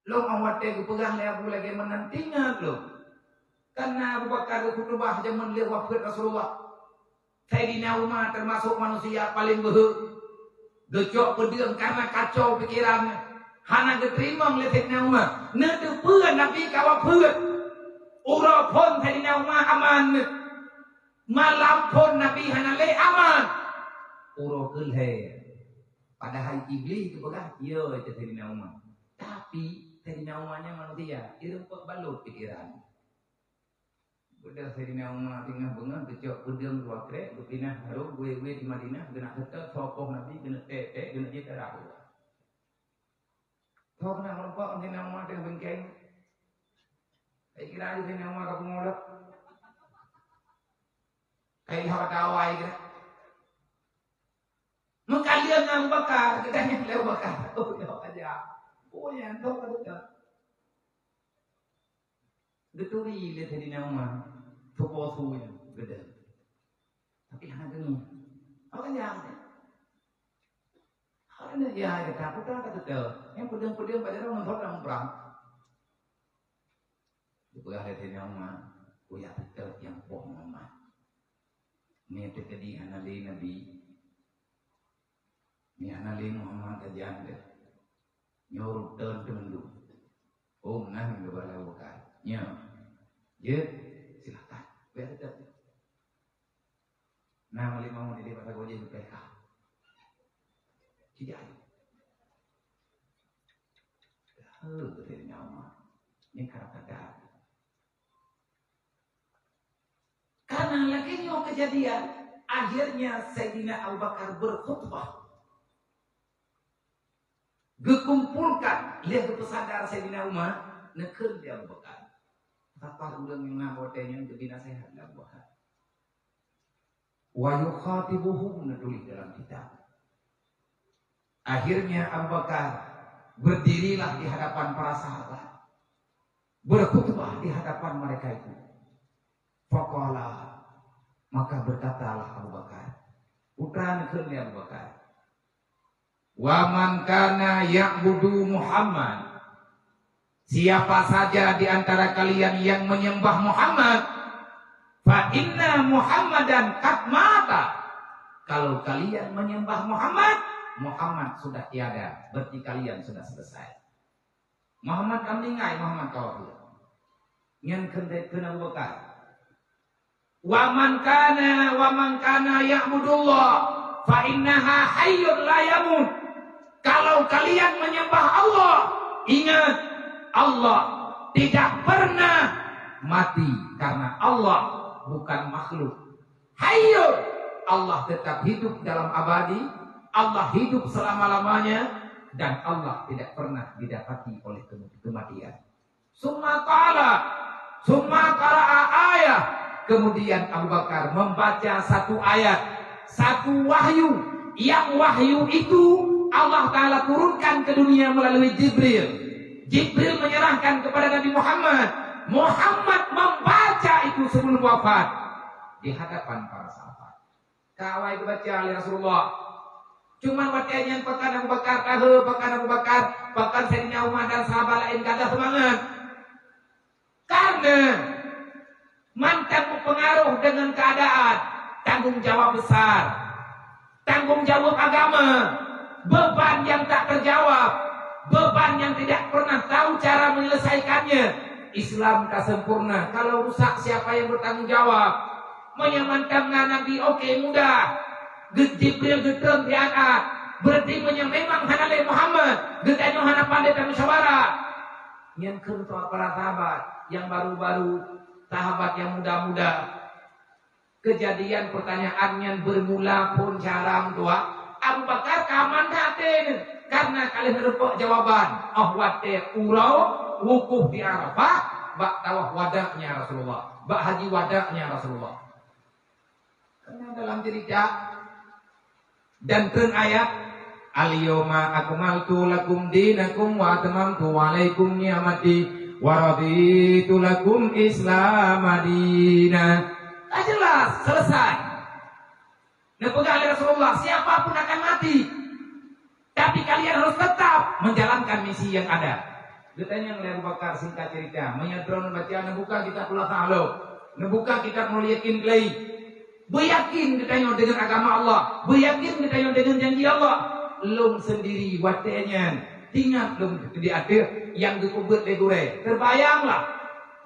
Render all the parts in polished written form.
Long awat teh pegang le Abu lagi menantinya lo. Karena Abu Bakar khutbah zaman dia wafat Rasulullah. Sayyidina Umar termasuk manusia paling behe. Gecok pedeng karena kacau pikirannya. Hana diterima oleh Sayyidina Umar. Nede peuan Nabi kawa peuan. Ura pun Sayyidina Umar aman. Malam pun Nabi hana le aman. Ura kelhe. Padahal iblis itu pegang. Ya itu Sayyidina Umar. Tapi Sayyidina Umarnya manusia. Dia dapat balut pikiran. Udah Sayyidina Umar tinggal bengang kecok pedang dua krek berpindah harum gue di Madinah kena ketek sopoh Nabi kena tek kena dia terah. Kau kena merempak Sayyidina Umar dengan bengkeng. Saya kira aja Sayyidina Umar kapung ngolak. Kayak hawa tawai kira. Mengkalian Abu Bakar katanya Abu Bakar. Oh ya aja. Oh ya tahu kan. Geturi lihat Sayyidina Umar. Tuposunya gede. Tapi hanya gini. Apa yang hanya ya kita putar kata yang pedang-pedang pada orang nonton perang. Dipegang Sayyidina Umar. Kuya betul yang bohong Umar. Ini terjadi anali Nabi. Ini anali Muhammad kajian deh. Nyoruk turun temendu. Oh nah kepada Abu Bakar. Ya, silakan. Biar kita. Nama lima mau di pasar gojek di PK. Tidak. Betul nyawa. Ini kata-kata. Karena lagi nyawa kejadian, akhirnya Sayyidina Abu Bakar berkhutbah. Gekumpulkan, lihat kepesadar Sayyidina Umar, neker dia Abu Bakar. Apa ulang yang ngabotenya jadi nasihat Abu Bakar. Wa yukhatibuhum menulis dalam kitab. Akhirnya Abu Bakar berdirilah di hadapan para sahabat. Berkhutbah di hadapan mereka itu. Faqala, maka berkatalah Abu Bakar. Putra nekernya Abu Bakar. Wa man kana ya'budu Muhammad. Siapa saja di antara kalian yang menyembah Muhammad, fa inna Muhammadan qad mata. Kalau kalian menyembah Muhammad, Muhammad sudah tiada, berarti kalian sudah selesai. Muhammad kami ngai Muhammad kau. Yang kena Abu Bakar. Wa man kana ya'budullah fa innaha hayyun la yamut. Kalau kalian menyembah Allah, ingat Allah tidak pernah mati karena Allah bukan makhluk. Hayyun, Allah tetap hidup dalam abadi, Allah hidup selama-lamanya dan Allah tidak pernah didapati oleh kematian. Summa qara'a ayat. Kemudian Abu Bakar membaca satu ayat, satu wahyu, yang wahyu itu Allah Ta'ala turunkan ke dunia melalui Jibril. Jibril menyerahkan kepada Nabi Muhammad. Muhammad membaca itu sebelum wafat di hadapan para sahabat. Kawai dibaca oleh Rasulullah. Cuman bacaannya pekan Abu Bakar, pekan Abu Bakar, pekan Sayyidina Umar dan sahabat lain kata semangat. Karena mantan berpengaruh dengan keadaan, tanggung jawab besar, tanggung jawab agama, beban yang tak terjawab. Beban yang tidak pernah tahu cara menyelesaikannya. Islam tak sempurna. Kalau rusak siapa yang bertanggung jawab? Menyamankan Nabi oke mudah. Jibril geteng di atas. Berarti memang hanale Muhammad. Getanya hana pandai dan musyawarah. Yang kedua para sahabat. Yang baru-baru. Sahabat yang muda-muda. Kejadian pertanyaannya bermula pun jarang tua. Abu Bakar kaman hatin. Karena kalian repot jawaban. Ahwate urau wukuf di Arafah. Bak tawaf wadaknya Rasulullah. Bak haji wadaknya Rasulullah. Karena dalam cerita dan ten ayat al-yawma akmaltu lakum dinakum wa atmamtu alaikum ni'mati wa raditu lakum Islam madina. Jelas selesai. Dipegang oleh Rasulullah, siapapun akan mati. Tapi kalian harus tetap menjalankan misi yang ada. Ditanya oleh Abu Bakar singkat cerita, menyadron baca nebuka kitab Allah Ta'ala, nebuka kitab muliakin kelai. Beryakin ditanya dengan agama Allah, beryakin ditanya dengan janji Allah. Lom sendiri watenya, tinggal lom ada yang dikubur legure. Terbayanglah,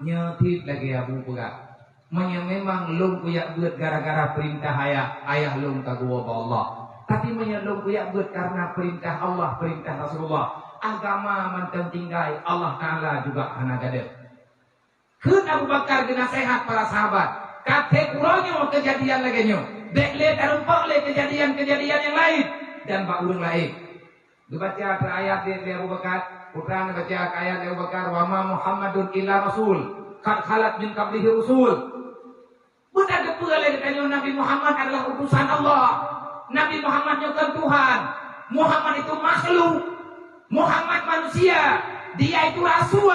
nyetit lagi Abu Bakar. Memang lom kuyak buat gara-gara perintah ayah lom kagua Allah. Tapi lom kuyak buat karena perintah Allah, perintah Rasulullah. Agama manteng tinggai Allah Ta'ala juga anak gede. Kun Abu Bakar kena sehat para sahabat. Kate kurangnya kejadian lagi nyo. Bekle terempak le kejadian-kejadian yang lain. Dan pak urung lain. Dibaca ayat dari Abu Bakar. Putra baca ayat Abu Bakar. Wa ma Muhammadun illa rasul. Qad khalat min qablihi rusul. Bukan depa le katanya Nabi Muhammad adalah utusan Allah. Nabi Muhammad nyokon Tuhan. Muhammad itu makhluk. Muhammad manusia, dia itu rasul,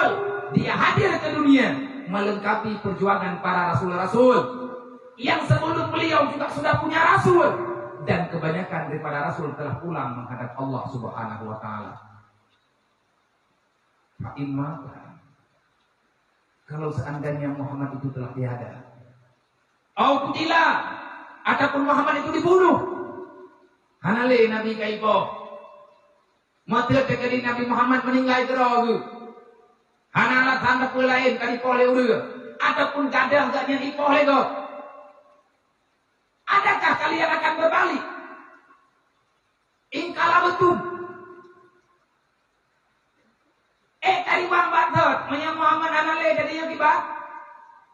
dia hadir ke dunia melengkapi perjuangan para rasul-rasul yang sebelum beliau juga sudah punya rasul dan kebanyakan daripada rasul telah pulang menghadap Allah Subhanahu wa taala. Fa'imma kalau seandainya Muhammad itu telah tiada, au kutila ataupun Muhammad itu dibunuh, hanale Nabi kaipo mata tekadi Nabi Muhammad meninggal terus. Hanalah tanda pelain kali pole udah. Ataupun gadah gaknya di pole go. Adakah kalian akan berbalik? Ingkala betul. Dari bang batot, menyang Muhammad anale dari yang tiba.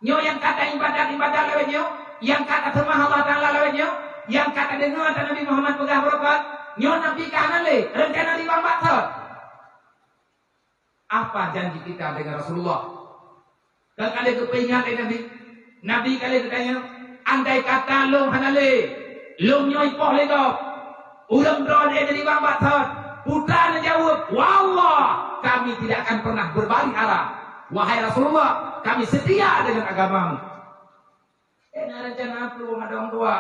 Nyo yang kata ibadat lewat nyo, yang kata semah Allah Ta'ala lewat nyo, yang kata dengar Nabi Muhammad pegah berkat. Nyo Nabi kanale rencana di bang batot. Apa janji kita dengan Rasulullah? Dan kali kepingat Nabi kali bertanya, andai kata lo hanale, lo nyoi poh lego, ulang drone dari bang batot. Putra jawab, wallah, kami tidak akan pernah berbalik arah. Wahai Rasulullah, kami setia dengan agamamu. Rencana perlu ada orang tua.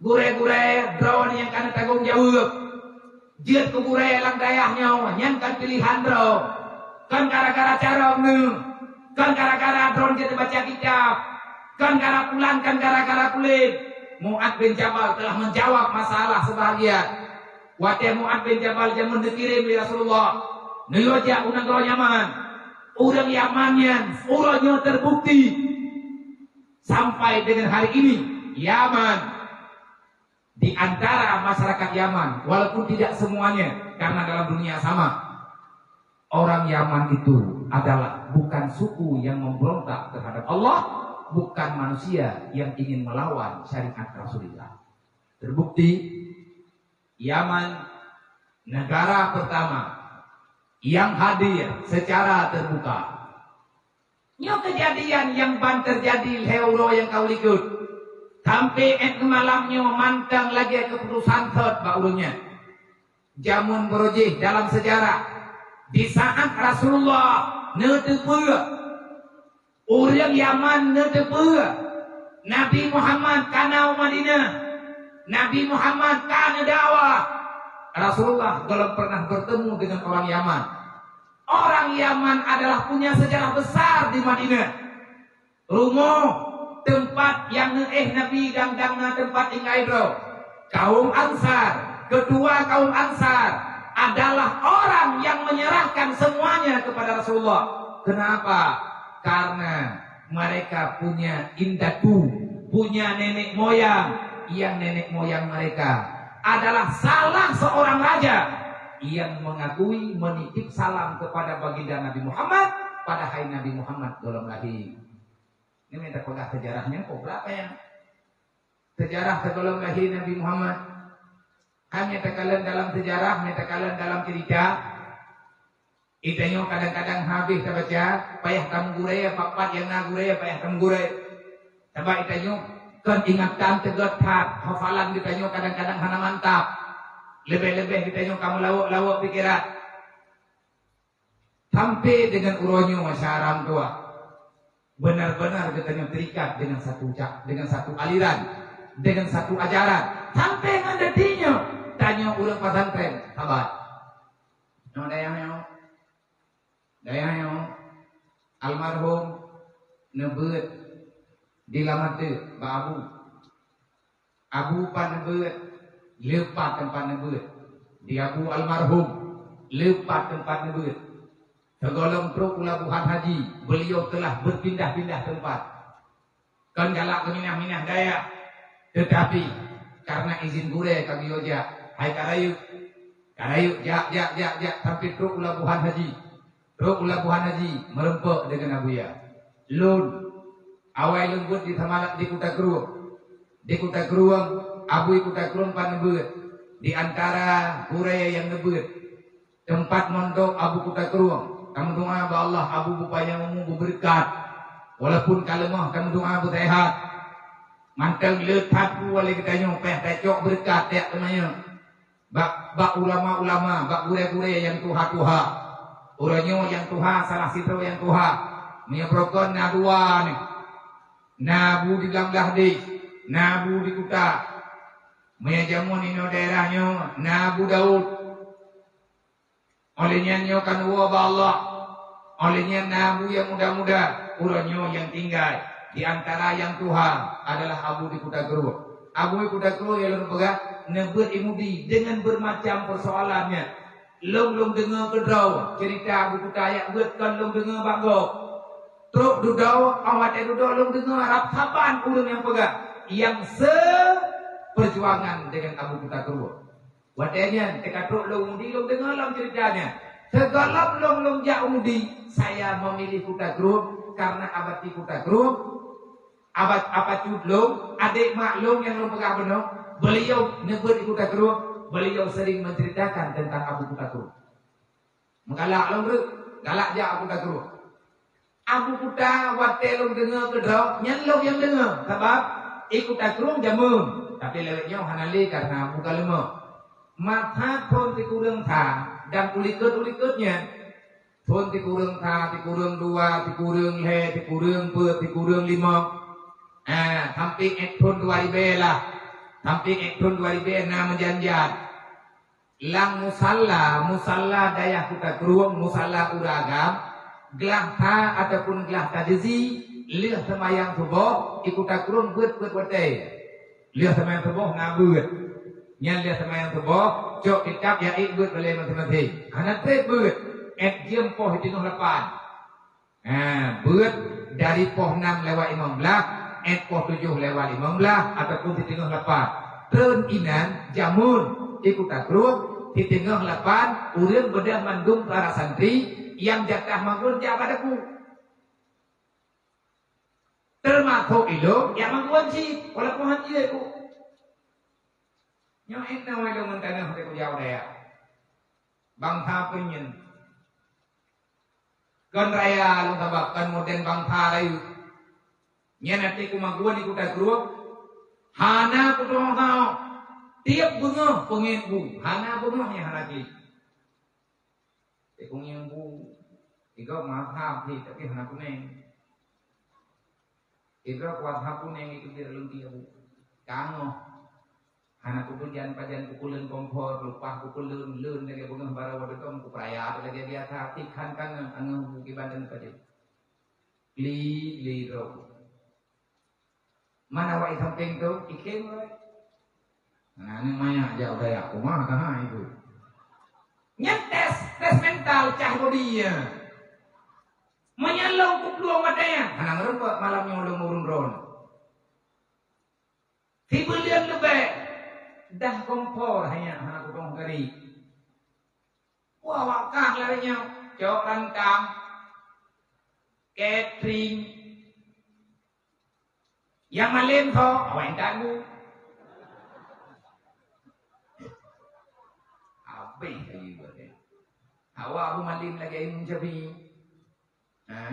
Gure-gure drone yang kena tanggung jawab. Jiat ke gure lang dayahnya, yang kan pilihan drone. Kan gara-gara cara kan gara-gara drone kita baca kitab. Kan gara pulang, kan gara-gara kulit. Mu'ad bin Jabal telah menjawab masalah sebahagian. Wate Mu'ad bin Jabal yang mendekirim di Rasulullah. Nyoja unang kalau Yaman. Orang Yamannya, orangnya terbukti. Sampai dengan hari ini, Yaman di antara masyarakat Yaman, walaupun tidak semuanya, karena dalam dunia sama, orang Yaman itu adalah bukan suku yang memberontak terhadap Allah, bukan manusia yang ingin melawan syariat Rasulullah. Terbukti, Yaman negara pertama yang hadir secara terbuka. Nyo kejadian yang ban terjadi heuro yang kau likut. Sampai malamnya mantang lagi keputusan third baulnya. Jamun berojih dalam sejarah. Di saat Rasulullah netepua. Orang Yaman netepua. Nabi Muhammad kanau Madinah. Nabi Muhammad kana dakwah. Rasulullah belum pernah bertemu dengan orang Yaman. Orang Yaman adalah punya sejarah besar di Madinah. Rumah tempat yang Nabi dan tempat tinggal bro. Kaum Ansar, kedua kaum Ansar adalah orang yang menyerahkan semuanya kepada Rasulullah. Kenapa? Karena mereka punya indatu, punya nenek moyang, yang nenek moyang mereka adalah salah seorang raja yang mengakui menitip salam kepada baginda Nabi Muhammad pada hari Nabi Muhammad belum lahir. Ini minta pegang sejarahnya kok berapa ya? Sejarah sebelum lahir Nabi Muhammad. Hanya tekalan dalam sejarah, tekalan dalam cerita. Itanya kadang-kadang habis kita baca, payah tamgure, papat yang nagure, payah tamgure. Sebab itanya kan ingatan tegot hat, hafalan ditanya kadang-kadang hana mantap. Lebih-lebih ditanya kamu lawak pikiran. Sampai dengan uronyo masyarakat tua. Benar-benar katanya terikat dengan satu aliran, dengan satu ajaran. Sampai ngadetinya tanya ulang pesantren, sahabat. Yang ada yang Daya almarhum nebeut dilamate ba abu pan nebeut lepat tempat nebeut di abu almarhum lepat tempat nebeut segolong truk pelabuhan haji beliau telah berpindah-pindah tempat kan galak ke minah-minah daya tetapi karena izin gure kami oja hai karayuk jak sampai truk pelabuhan haji merempek dengan abuya lun awai lembut di Tamalak di Kuta Keruang abu Kuta Keruang pan nebeut di antara gure yang nebeut tempat mondok abu Kuta Keruang kamu doa ba Allah abu bupaya mu berkat walaupun kalemah kamu doa bu sehat manteng letat ku wali kita nyopeh tecok berkat ya temanya bak ulama-ulama bak gure-gure yang tuha uranyo yang tuha salah sito yang tuha menyebrokon nadua nih nabu di Langlah di nabu di Kuta menyajamun ino daerahnya nabu Daud olehnya nyokan wa Allah olehnya nabu yang muda-muda uranyo yang tinggal di antara yang Tuhan adalah abu di Kuta Keruang abu di Kuta Keruang yang lembaga nebeut imudi dengan bermacam persoalannya long dengar kedraw cerita abu Kuta ayat beut kan long dengar banggo truk dudau awat dudau long dengar rapapan urang yang pegang yang seperjuangan dengan abu Kuta Keruang wadanya teka truk long di long dengar long ceritanya segalap long jak umudi saya memilih Kuta Keruang karena abad di Kuta Keruang abad apa cudlong adik maklum yang long pegang benar beliau nebeut di Kuta Keruang beliau sering menceritakan tentang abu Kuta Keruang menggalak long galak jak abu Kuta Keruang abu Kuta wate long dengar kedraw nyelok yang dengar sebab Kuta Keruang jamun tapi lewatnya hanali karena bukan lemah mata pun tikurang tha dan ulikut-ulikutnya pun tikurang tha tikurang dua tikurang he tikurang pe tikurang lima sampai ekton 2000 lah sampai ekton 2000 na menjanjat lang musalla daya Kuta Keruang musalla uragam gelah tha ataupun gelah tadzi liah semayang subuh Kuta Keruang beut wate liah semayang subuh ngabeut nyan liah semayang subuh cok kitab ya beut boleh masing-masing kana teh beut jam poh tinoh lepan beut dari poh 6 lewat 15 poh 7 lewat 15 ataupun di tengah 8 turun inan jamun di Kuta Keruang di tengah 8 urang bedah mandung para santri yang jatah manggun jabadaku termasuk ilo yang mangguan si walaupun haji aku nyo ena wae lo mentana ke jauh daya bangsa penyen kan raya lu sababkan moden bangsa rayu nya nanti kumaguan di Kuta Keruang hana kutong tao tiap bunga pengen bu hana bunganya hana ki kung yang bu tiga mahal sih tapi hana kuning tiga kuat hakuning itu dia lagi bu kano hana kupujan pajan kukulen kompor lupa kukulen leun lagi bunga bara wadom kupraya lagi biasa tikan kan anu buki banten pajan li ro mana wai samping tu ikem we nah ini maya jauh daya kumaha kana itu nyetes tes mental cah dia menyalong kupluang matanya kana ngerembak malam nyolong urun ron tibelian lebih dah kompor hanya hana kutong kari wah wakah larinya jauh rantang catering yang malin kho awan tamu abai kayu bade hawa abu malin lagi ayun jabi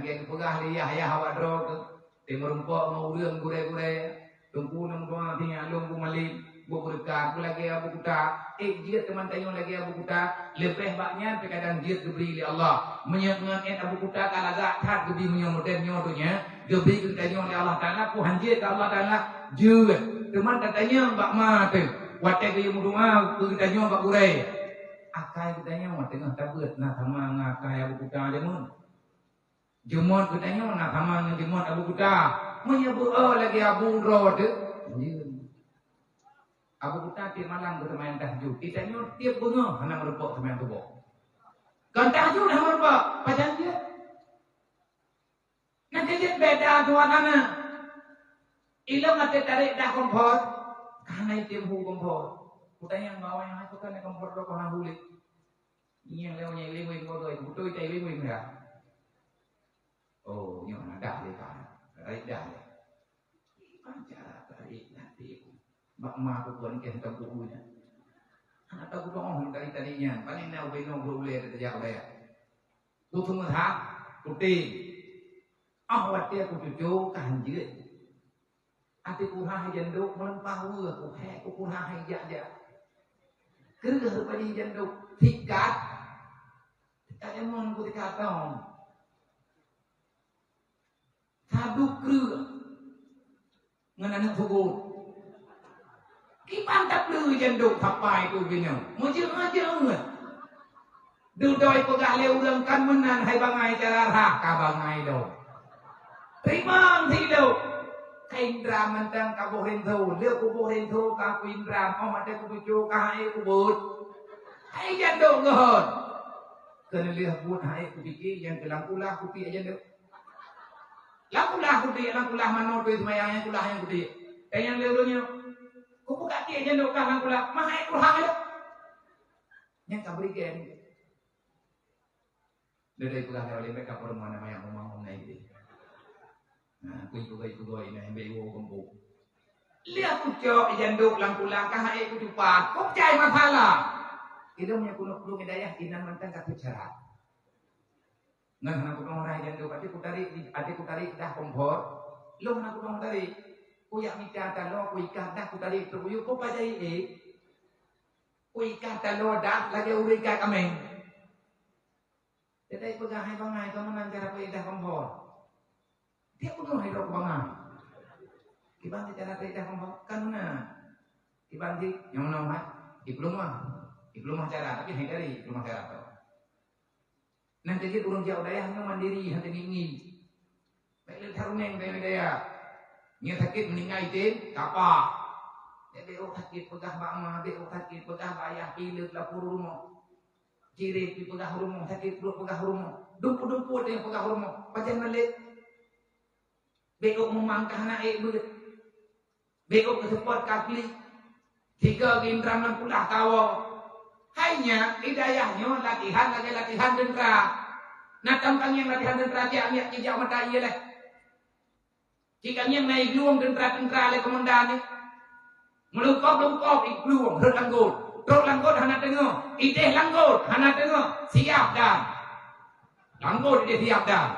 geng pegah liah ya hawa drog timurumpo mau urang gure-gure tungku nang doa tinya lung bu malin bu berkah bu lagi abu Kuta dia teman tayo lagi abu Kuta lebih banyak terkadang dia diberi oleh Allah menyengat abu Kuta kalaga tat gebi menyomoden nyodonya gebi kita oleh Allah Taala ku hanjir ke Allah Taala juga teman katanya mbak mate wate ke doa ku kita mbak gure Akai katanya mah tengah tabut nah sama ngakai Abu Kuda jamun. Jemot katanya nah sama ngejemot Abu Kuda. Menyebu lagi Abu Rod. Abu Kuda tiap malam ke teman tahajud. Tidaknya tiap bunga hendak merebak teman tubuh. Kan tahajud dah merebak pajan dia. Nanti dia beda tuan anak. Ilang nanti tarik dah kompor. Karena itu kompor. Kutanya yang bawa yang aku kan yang kompor do kena hulik. Ini yang lewatnya lewat kau tu, betul itu lewat merah. Oh, ni mana dah lepas, tarik dah le. Pancara tarik nanti. Mak mak aku pun kena tempuh punya. Anak aku doang tarik tarinya, paling nak benong boleh terjadi apa ya? Ku semua hak, kuting. Awak dia ku cucu kanjut. Ati ku hah jenduk melempah wua ku heh ku hah jaja. Kerja pada jenduk tikat. Tikat emon ku tikat dong. Sabuk kerja. Ngenanak sugut. Kipan tak perlu jenduk sampai tu gini. Mujur-mujur. Dudoi pegah leulang kan menan hai bangai cara hak ka bangai do. Terima hidup. Indra mentang kabu hentu, dia kubu hentu kabu Indra, oh mati kubu cu kahai kubut, hai jandung ngehon, kena lihat buat hai kubiki yang kelang kulah kupi aja deh, lang kulah mana tu semayangnya kulah yang kuti, yang leunya, kubu kaki aja deh lang kulah, mah hai kulah aja, yang kabri gen, dari kulah lewat mereka perempuan yang ngomong naik deh. Nah, kuy na bewo kumbu. Lihat kucok janduk langkulang kahai ku cepat. Kok cai masalah. Itu punya kuno hidayah inan mentang ka bicara. Nah, nak kuno rai janduk ati ku tarik dah kompor. Lo nak kuno tarik. Ku yak mita talo ku ikat dah ku tarik tu yu ku padai Ku ikat talo dah lagi uri ka kameng. Jadi pegang hai bangai kamu nan cara ku dah kompor. Dia pun hidup bangang. Kibanti cara tidak membawakan na. Kibanti yang mana diploma cara tapi hindari diploma cara tu. Nanti kita urang jauh daya hanya mandiri hati ingin. Baiklah taruneng daya. Nya sakit meninggal itu apa? Jadi sakit pegah bama, sakit pegah bayah pilih lapur rumah. Ciri pegah rumah sakit pegah rumah. Dumpu dia pegah rumah. Pajan malik. Beok memangkah naik begitu. Beok kesepot kapli. Tiga gendram dan pulah kawal. Hanya hidayahnya latihan dendra. Natam kang yang latihan dendra dia niat kijak mata iya lah. Jika yang naik luang dendra le komandani. Melukop ikluang rut langgut hana tengok. Ideh langgut hana tengok. Siap dah. Langgut ideh siap dah.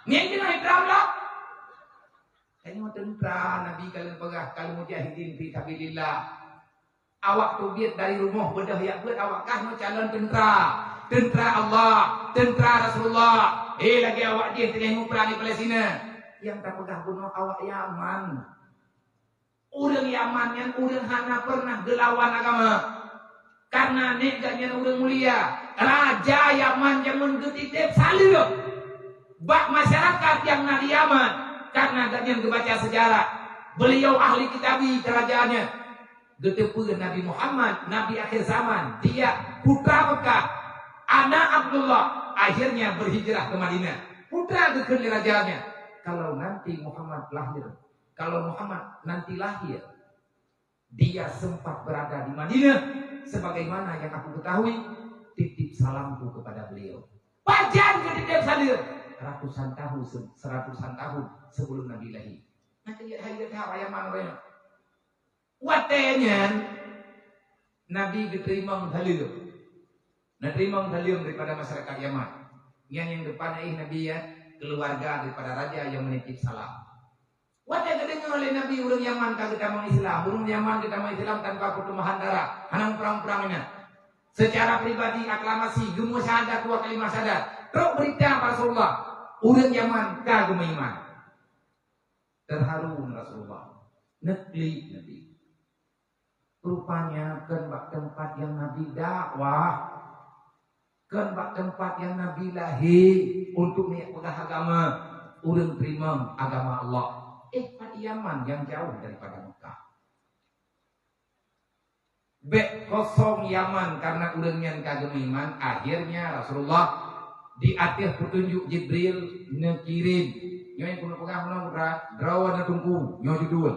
Ni kena ikram lah. Hanya tentera Nabi kalau mujahidin fi sabilillah. Awak tu biat dari rumah bedah yang buat awakkah no calon tentera Allah, tentera Rasulullah. Lagi awak dia tengah perang di Palestina. Yang tak pegah bunuh awak Yaman. Urang Yaman yang urang hana pernah gelawan agama. Karena neganya urang mulia. Raja Yaman yang mengetitip salib. Bak masyarakat yang nadi Yaman. Karena kalian kebaca sejarah, beliau ahli kitabi kerajaannya. Getepuan Nabi Muhammad, Nabi akhir zaman, dia putra Mekah, anak Abdullah, akhirnya berhijrah ke Madinah. Putra ke kerajaannya. Kalau nanti Muhammad nanti lahir, dia sempat berada di Madinah, sebagaimana yang aku ketahui, titip salamku kepada beliau. Pajan ketitip salir. Ratusan tahun sebelum Nabi lahir. Nanti dia hayat yang mana? Watenya Nabi diterima menghalir. Diterima menghalir daripada masyarakat Yaman. Yang depan Nabi ya keluarga daripada raja yang menitip salam. Watenya kedengar oleh Nabi urang Yaman kita mau Islam, urang Yaman kita mau Islam tanpa pertumpahan darah, hanang perang-perangnya. Secara pribadi aklamasi, gemu syahadat 2 kalimat syahadat. Terus berita Rasulullah, urang Yaman kagum iman. Terharu Rasulullah. Nabi. Rupanya tempat yang Nabi dakwah Kan bak tempat yang Nabi lahir untuk niat pegang agama, urang terima agama Allah. Pada Yaman yang jauh daripada Mekah. Bek kosong Yaman karena urangnya kagem iman. Akhirnya Rasulullah di atas petunjuk Jibril nekirim. Nyo yang kuno pegang kuno putra, draw na tungku, nyo judul.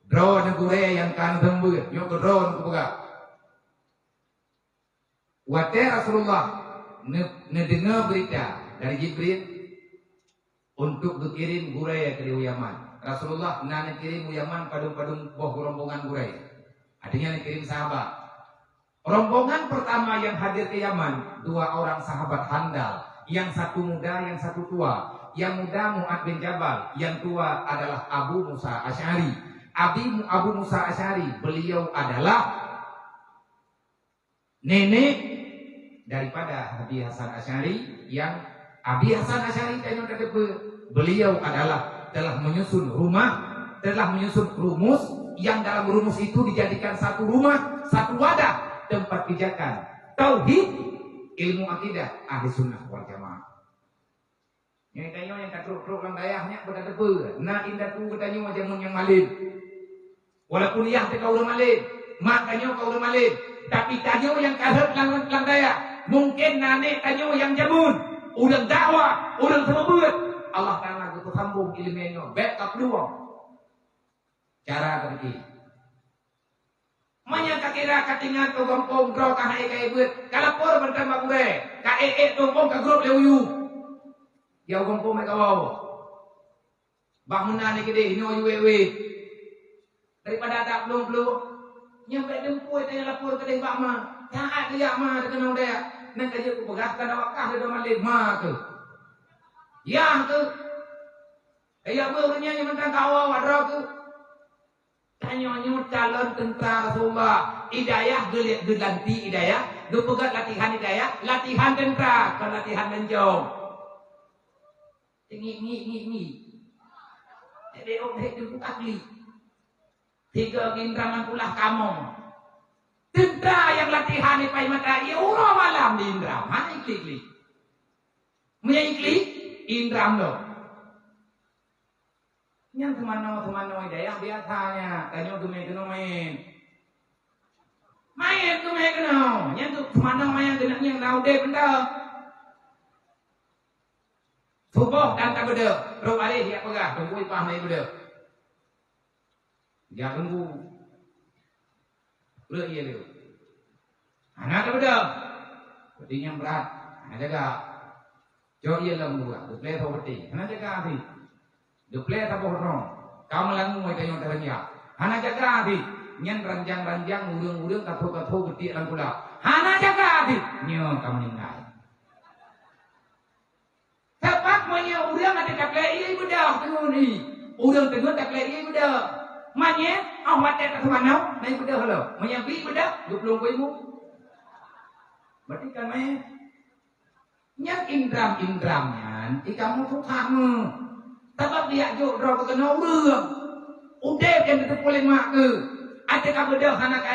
Draw na gure yang kan tembur, nyo ke draw na pegang. Wate Rasulullah dengar berita dari Jibril untuk dikirim guraya ke Yaman. Rasulullah nak kirim Yaman padung-padung boh rombongan guraya. Artinya dikirim sahabat. Rombongan pertama yang hadir ke Yaman, 2 orang sahabat handal, yang satu muda, yang satu tua. Yang muda Mu'ad bin Jabal, yang tua adalah Abu Musa Asy'ari. Abu Musa Asy'ari, beliau adalah nenek daripada Abi Hasan Asy'ari, yang Abi Hasan Asy'ari tanya beliau adalah telah menyusun rumus yang dalam rumus itu dijadikan satu rumah, satu wadah tempat pijakan tauhid, ilmu akidah ahli sunnah wal jamaah. Yang tanya yang katruk-truk lang dayahnya pada depe, na indah tu bertanya macam yang malin. Walaupun yang kau udah malin, makanya kau udah malin. Tapi tanya yang kahep lang daya, mungkin nane tanya yang jamun, udah dakwah, udah sebut. Allah Taala itu sambung ilmunya, backup dua. Cara pergi. Manya kakira katingan tu gompong gro kahai kai buat. Kalau por bertambah gue, kae tu gompong ka grup leuyu. Ya gompong mereka wow. Bangunan ni gede, ini wewe. Daripada tak belum nyampe dempui tanya lapor ke deng bakma. Taat dia mah kenal dia. Nan kaje ku pegahkan awak kah dia malih mah tu. Yang tu. Ayah bernya yang mentang kawal wadra tu. Tanya calon tentara Rasulullah. Hidayah gelit gelanti hidayah. Gepegat latihan hidayah. Latihan tentara. Kan latihan menjong. Ni. Jadi orang itu ahli. 3 gindraman pulah kamu. Tentara yang latihan di pai mata. Ya urang malam di Indra. Mana ikli? Punya ikli? Indra lo. Yang semano hidayah biasanya. Tanya kena main. Main kena. Yang semano main kena yang laude benda. Subuh dan tak beda. Roh balik dia pegah. Tunggu ipah mai beda. Dia tunggu. Boleh ia dia. Anak tak beda. Peti yang berat. Anak jaga. Jauh ia lembu. Duplay atau peti. Anak jaga hati. Duplay atau bohong. Kamu langsung mau tanya teranya. Anak jaga hati. Nyan ranjang-ranjang. Urung-urung. Katu-katu peti dalam pula. Anak jaga hati. Nyo kamu ninggal. Tepat manya urang ada taklai ia bedah tengok ni. Urang tengok taklai ia bedah. Manya awak tak semanau naik bedah lo. Manya beli bedah 20 ribu. Berarti kan maya. Nyak indram-indramnya ikamu sukamu. Sebab dia jok draw ke kena urang. Udah kan itu boleh mak ke. Ada ka bedah anak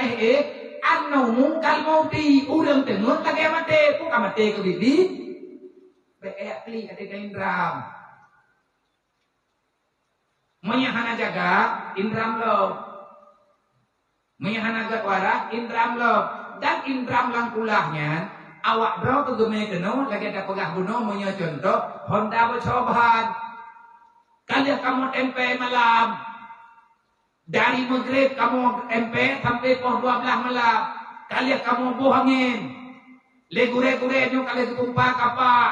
anu mungkal mauti urang tengok lagi mati. Bukan mati ke bibi. Beek pli ada indram. Menyahana jaga indram lo. Menyahana jaga warak indram lo. Dan indram lang kulahnya awak bro ke gemei keno lagi ada pegah buno punya contoh Honda bercoban. Kalian kamu MP malam. Dari maghrib kamu MP sampai pukul 12 malam. Kalian kamu bohongin. Legure-gure nyo kalian tumpah kapal.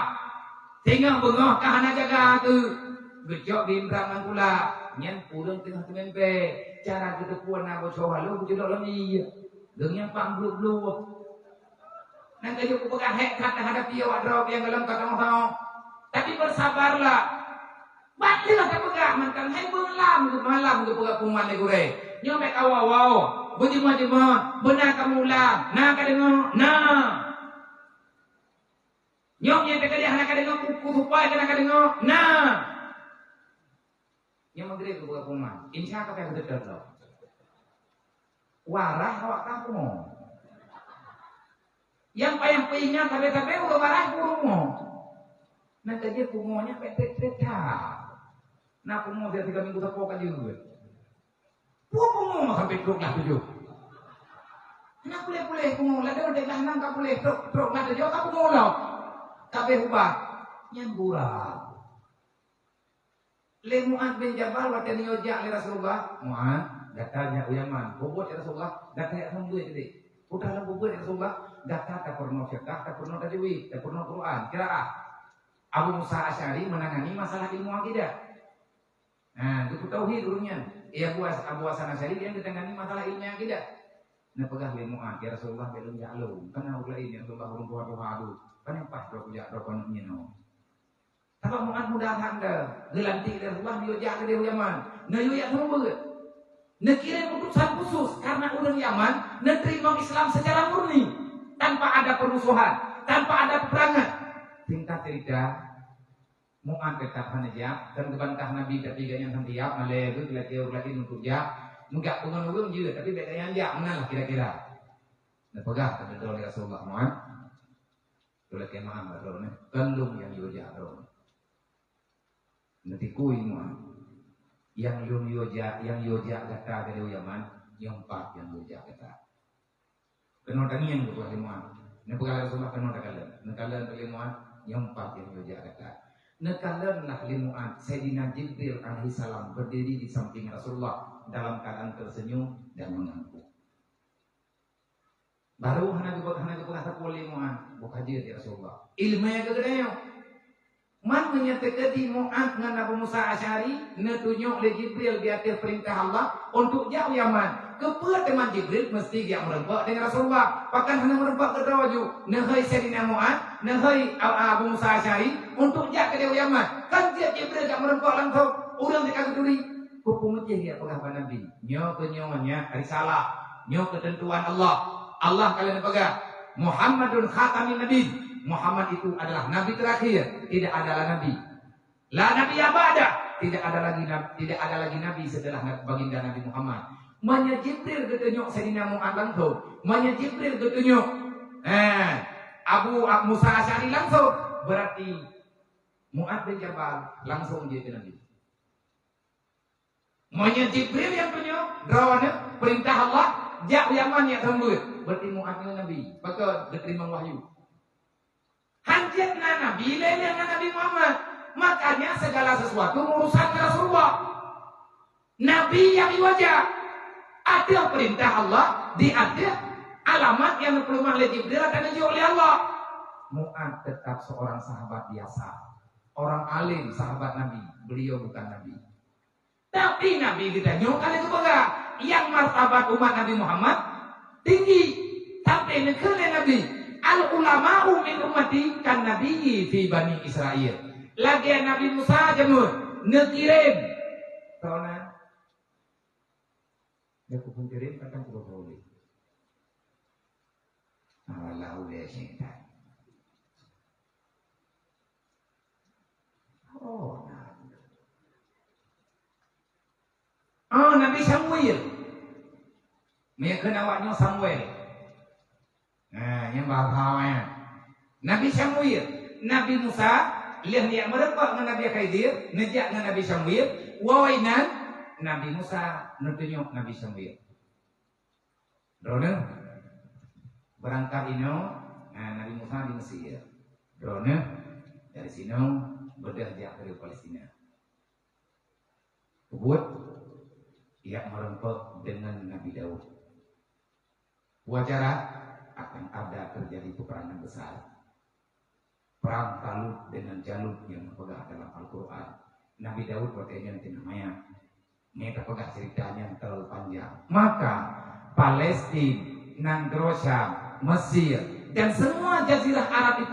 Sehingga bengah kahana jaga tu. Gejok bimbrang nang pula. Nyan pulang tengah tempe. Cara kita puan nak bercoba lu judok lami. Dengan pang blu. Nang kayu ku pegang hek kata hadapi awak drop yang dalam kata mau. Tapi bersabarlah. Batilah tak pegang mantan hek malam tu pegang kuman ni gure. Nyo mek awau. Bujima-jima benar kamu ulang. Nah kadang nah. Nyok yang terkadang anak kadang kuku supaya kena kadang nah. Yang maghrib tu buka kuman. Insya Allah yang betul tu. Warah awak kamu. Yang payang peingat tapi udah marah pungo. Nah kaji pungonya peta. Nah pungo dia 3 minggu sepuluh kan juga. Pungo sampai truk lah 7. Nah boleh pungo lah dia udah nang ka boleh truk lah 7 ka pungo lah. Tapi ubah nyambura. Le Mu'ad bin Jabal wa tani yojak li Rasulullah. Mu'ad datanya uyaman. Bobot ya Rasulullah. Datanya sambuy tadi. Udah lah bobot ya Rasulullah. Data tak pernah fiqh, tak pernah tajwid, tak pernah Quran. Qiraah. Abu Musa Asy'ari menangani masalah ilmu akidah. Nah, itu tauhid dulunya. Abu Hasan Asy'ari dia menangani masalah ilmu akidah. Nah, pegah le Mu'ad ya Rasulullah belum ja'lu. Kana ulah ini Rasulullah urung tuha-tuha. Kan pas do kujak do konnya no. Tapi Mu'ad mudah handa, gelanti Rasulullah diojak ke dia Yaman. Nah yo ya turun. Nah kirim utusan khusus karena orang Yaman menerima Islam secara murni tanpa ada permusuhan, tanpa ada peperangan. Singkat cerita, Mu'ad tetap hanajak dan kebantah Nabi ketiga yang hantiap malegu lagi untuk jak. Enggak pengen juga tapi bedanya jak menalah kira-kira. Nah pegah betul Rasulullah Mu'ad. Oleh kemahan betul nih, kandung yang diojak betul. Nanti kui Mu'ad. Yang yoja kata dari Yaman, yang 4 yang yoja kata. Kena tanian buat Mu'ad. Nah pegala Rasulullah kena nekalan dari Mu'ad, yang 4 yang yoja kata. Nekalan lah Mu'ad. Sayyidina Jibril alaihissalam berdiri di samping Rasulullah dalam keadaan tersenyum dan mengangguk. Baru hana kata boleh Mu'ad, bukan hadir ya Rasulullah. Ilmunya kegedean. Man menyatakan di Mu'ad dengan Abu Musa Asy'ari netunjuk oleh Jibril di atas perintah Allah untuk jauh Yaman. Kepada teman Jibril mesti dia merempak dengan Rasulullah. Bahkan hanya merempak ke Dawaju. Nahai Sayyidina Mu'ad, nahai Abu Musa Asy'ari untuk jauh ke Yaman. Kan dia Jibril tak merempak langsung. Orang dia kata duri. Hukum macam dia pegang Nabi. Nyo kenyonya risalah. Nyo ketentuan Allah. Allah kalian pegang. Muhammadun khatamin nabi. Muhammad itu adalah nabi terakhir, tidak adalah nabi. La nabi abada, tidak ada lagi nabi setelah baginda Nabi Muhammad. Manya Jibril ketunjuk Sayyidina Mu'ad langsung. Manya Jibril ketunjuk Abu Musa Asy'ari langsung. Berarti Mu'ad bin Jabal langsung dia ke nabi. Manya Jibril yang tunjuk, drawana perintah Allah, jak Yaman yang sambut. Berarti Mu'ad bin nabi, maka diterima wahyu. Hanjatna Nabi, lelehna Nabi Muhammad. Makanya segala sesuatu urusan Rasulullah. Nabi yang wajah. Ada perintah Allah, ada alamat yang diperlukan oleh Jibril akan ditunjuk oleh Allah. Mu'ad tetap seorang sahabat biasa. Orang alim, sahabat Nabi. Beliau bukan Nabi. Tapi Nabi kita nyokal itu bagaimana? Yang martabat umat Nabi Muhammad tinggi. Sampai negara Nabi. Al-ulama'u min ummati kan nabiyyi fi Bani Israel. Lagi Nabi Musa jemur ngekirim. Soalnya dia pun kirim akan boleh. Allah udah syaitan. Nabi Samuel. Mereka awaknya Samuel. Nah, yang bahawanya Nabi Samuel, Nabi Musa, lihat dia merempak dengan Nabi Khidir, nejak dengan Nabi Samuel, wawainan Nabi Musa nutunjuk Nabi Samuel. Drone berangkat ino, Nabi Musa di Mesir. Drone dari sini berderajat dari Palestina. Kebut ia merempak dengan Nabi Daud. Wawancara akan ada terjadi peperangan besar. Perang Talut dengan Jalut yang terpegang dalam Al-Quran. Nabi Daud waktunya nanti namanya. Mereka pegang ceritanya yang terlalu panjang. Maka Palestina, Nangrosha, Mesir dan semua jazirah Arab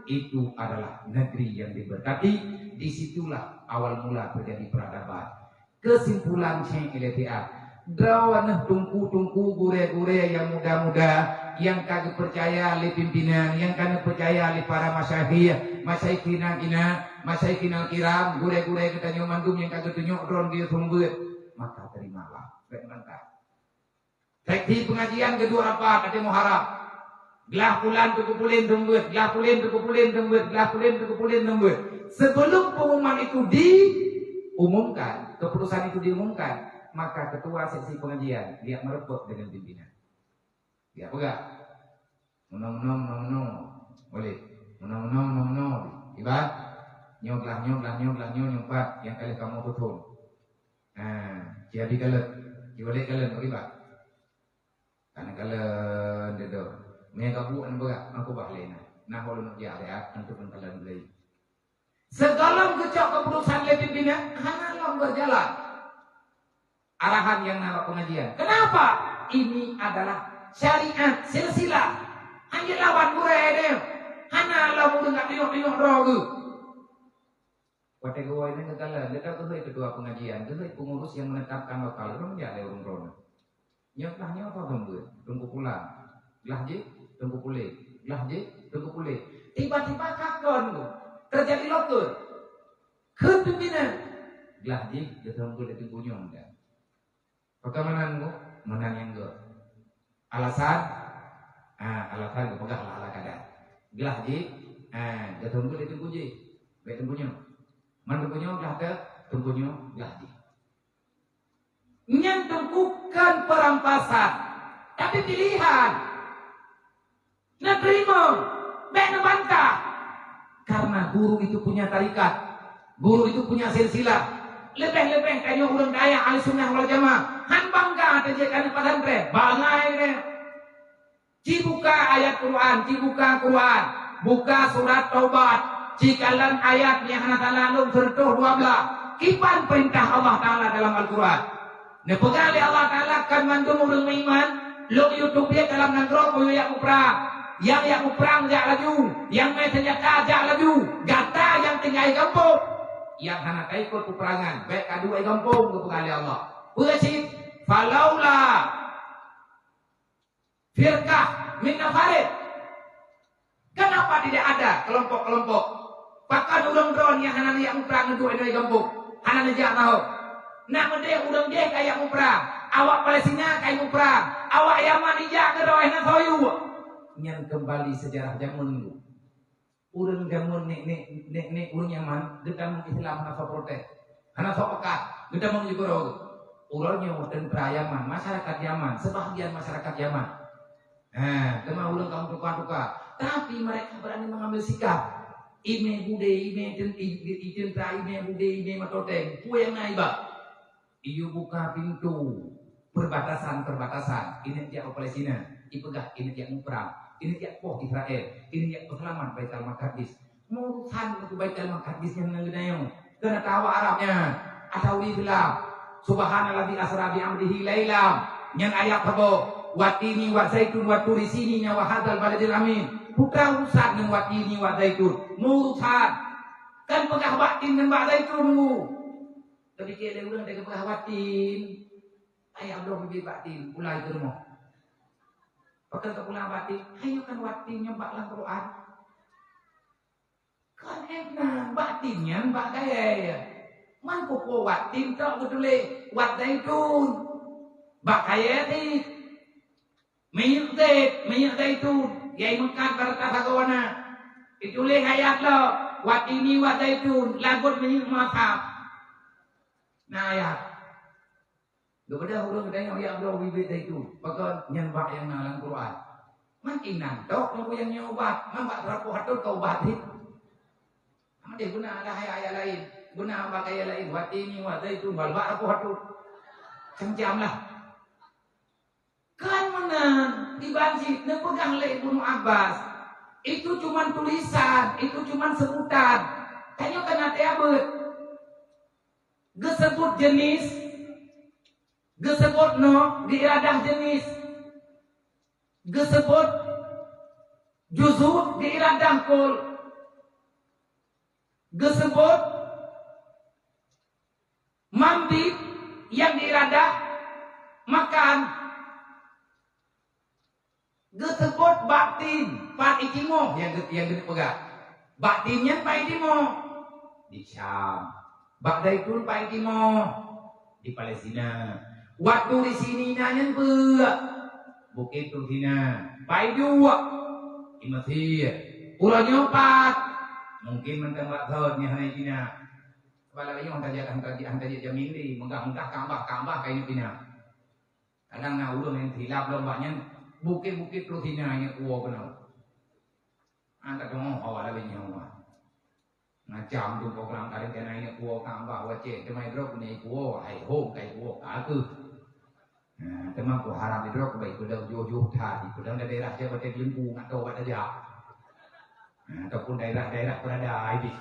itu adalah negeri yang diberkati. Disitulah awal mula terjadi peradaban. Kesimpulan Syekh LTA. Dawanah tungku-tungku gure-gure yang muda-muda yang kagak percaya oleh pimpinan, yang kagak percaya oleh para masyayikh, masyayikhinal kiram, gure-gure kita nyomandum yang kagak tunjuk ron dia sumber, maka terimalah, baik mantap. Sekti pengajian kedua apa? Kata Muharram. Gelah pulan tu kupulin tembut, gelah pulin tu kupulin tembut, gelah pulin tu kupulin tembut. Sebelum pengumuman itu diumumkan, keputusan itu diumumkan, maka ketua seksi pengajian dia merebut dengan pimpinan. Dia pegang. Menong, boleh. Menong. Ibarat nyoglah nyompat yang kali kamu betul. Jadi kalau boleh kalian beribat. Karena kalian dedo. Mereka buat berat, aku balik nah kalau nak jahat untuk kalian beli. Segala kecok keputusan lebih pimpinan, hanya lo berjalan. Arahan yang nama pengajian. Kenapa? Ini adalah syariat silsilah. Hanya lawan murai dia. Hanya lo mudah nak tengok rogu. Waktu gua ini kekalahan, dia tahu ketua pengajian, dia pengurus yang menetapkan lokal, orang menjadi orang-orang. Nyoklah apa tunggu pulang, lah je, tunggu pulih, lah je, tunggu pulih. Tiba-tiba kakon terjadi lokal, kepimpinan, lah je, dia tunggu nyom kan. Bagaimana ngu? Menang yang gue. Alasan gue pegang lah ala kadang. Lah je, dia tunggu je, baik tunggu nyom. Man tunggu nyom lah ke, tunggu nyom lah je. Yang bukan perampasan, tapi pilihan. Nak terima, baik nak bantah. Karena guru itu punya tarikat, guru itu punya silsilah. Lebih-lebih kayak orang daya ahli sunnah wal jamaah. Han bangga terjadi pesantren, bangai ni. Cibuka ayat Quran, buka surat Taubat. Cikalan ayat yang Allah Taala lalu sentuh 12. Kipan perintah Allah Taala dalam Al-Quran. Nepegang oleh Allah Ta'ala kan mandung orang beriman. Lo YouTube dia dalam nangrok ko yang perang. Yang perang jak laju. Yang main senjata jak laju. Gata yang tinggal kampung. Yang hana ikut peperangan. Baik kedua kampung kepegang oleh Allah. Berasib. Falaula. Firqah min nafarid. Kenapa tidak ada kelompok-kelompok? Bahkan orang-orang yang hana yang perang untuk ini kampung. Hana jak tahu. Nak mendek udang dia kayak mau perang. Awak Palestina kayak mau perang. Awak Yaman ijak ke doa nak soyu. Yang kembali sejarah zaman itu. Urang zaman nek urang Yaman gedam Islam hana so protes. Hana so pekat. Gedam mau juga roh. Urangnya tentara Yaman, masyarakat Yaman, sebahagian masyarakat Yaman. Kemah urang kamu tukar-tukar. Tapi mereka berani mengambil sikap. Ime bude, ime tentara, ime bude, ime matoteng. Kue yang naibah. Iyo buka pintu perbatasan. Ini dia Palestina, ipegah ini dia perang, ini dia poh Israel, ini dia selamat Baitul Maqdis. Murusan untuk Baitul Maqdis yang ngeunayong. Kena tawa Arabnya. Atawi bilang, subhanalladzi asra bi amrihi lailam. Yang ayat apa? Watini wa zaitun wa turi sininya wa hadzal baladil amin. Bukan urusan dengan watini wa zaitun. Murusan. Kan pegah batin dengan bak zaitun mu. Tapi kira orang dah kepegah batin. Ayah belum pergi batin. Ulai ke rumah. Pakai ke pulang batin. Ayo kan batin nyembak dalam Quran. Kan enak. Batinnya mbak kaya. Man kuku batin tak betul. Wat zaitun. Mbak kaya ni. Minyak zaitun. Yai mengkat berkata bagawana. Itulah ayat lo. Wat ini wat zaitun. Lagut minyak maaf. Nah ya, kepada orang yang Allah bibit itu, pakai nyembah yang dalam Quran. Makin nantok, mau yang nyobat, mambak berapa hatut kau batin. Dia guna ada ayat lain, guna apa ayat lain, buat ini, buat itu, balbak aku hatut. Cem-cem lah. Kan mana di banjir, nepegang oleh Ibnu Abbas. Itu cuma tulisan, itu cuma sebutan. Tanya kena tiabut. Gesebut jenis, gesebut no diiradah jenis, gesebut juzu diiradah kul, gesebut mambit yang diiradah makan, gesebut batin pat itimo yang dipegang, batinnya pat itimo di Syam. Bak zaitun pai timo di Palestina. Waktu di sini nanya buat bukit Turkina. Pai dua di Mesir. Urang nyopat. Mungkin mentembak tahunnya hari ini. Kepala lagi hantar jamin di menggah-menggah kambah kayak ini. Kadang nak urang yang hilap lombanya bukit-bukit rutinanya kuah benar. Anda dong awal lagi nyawa. Ngacam tu program kali kena ini kuah kambah wajib. Cuma drop ni kuah, hai home kai kuah aku. Cuma kuah haram drop baik sudah jauh-jauh tadi. Sudah daerah je betul lembu atau apa saja. Ataupun daerah-daerah berada ini.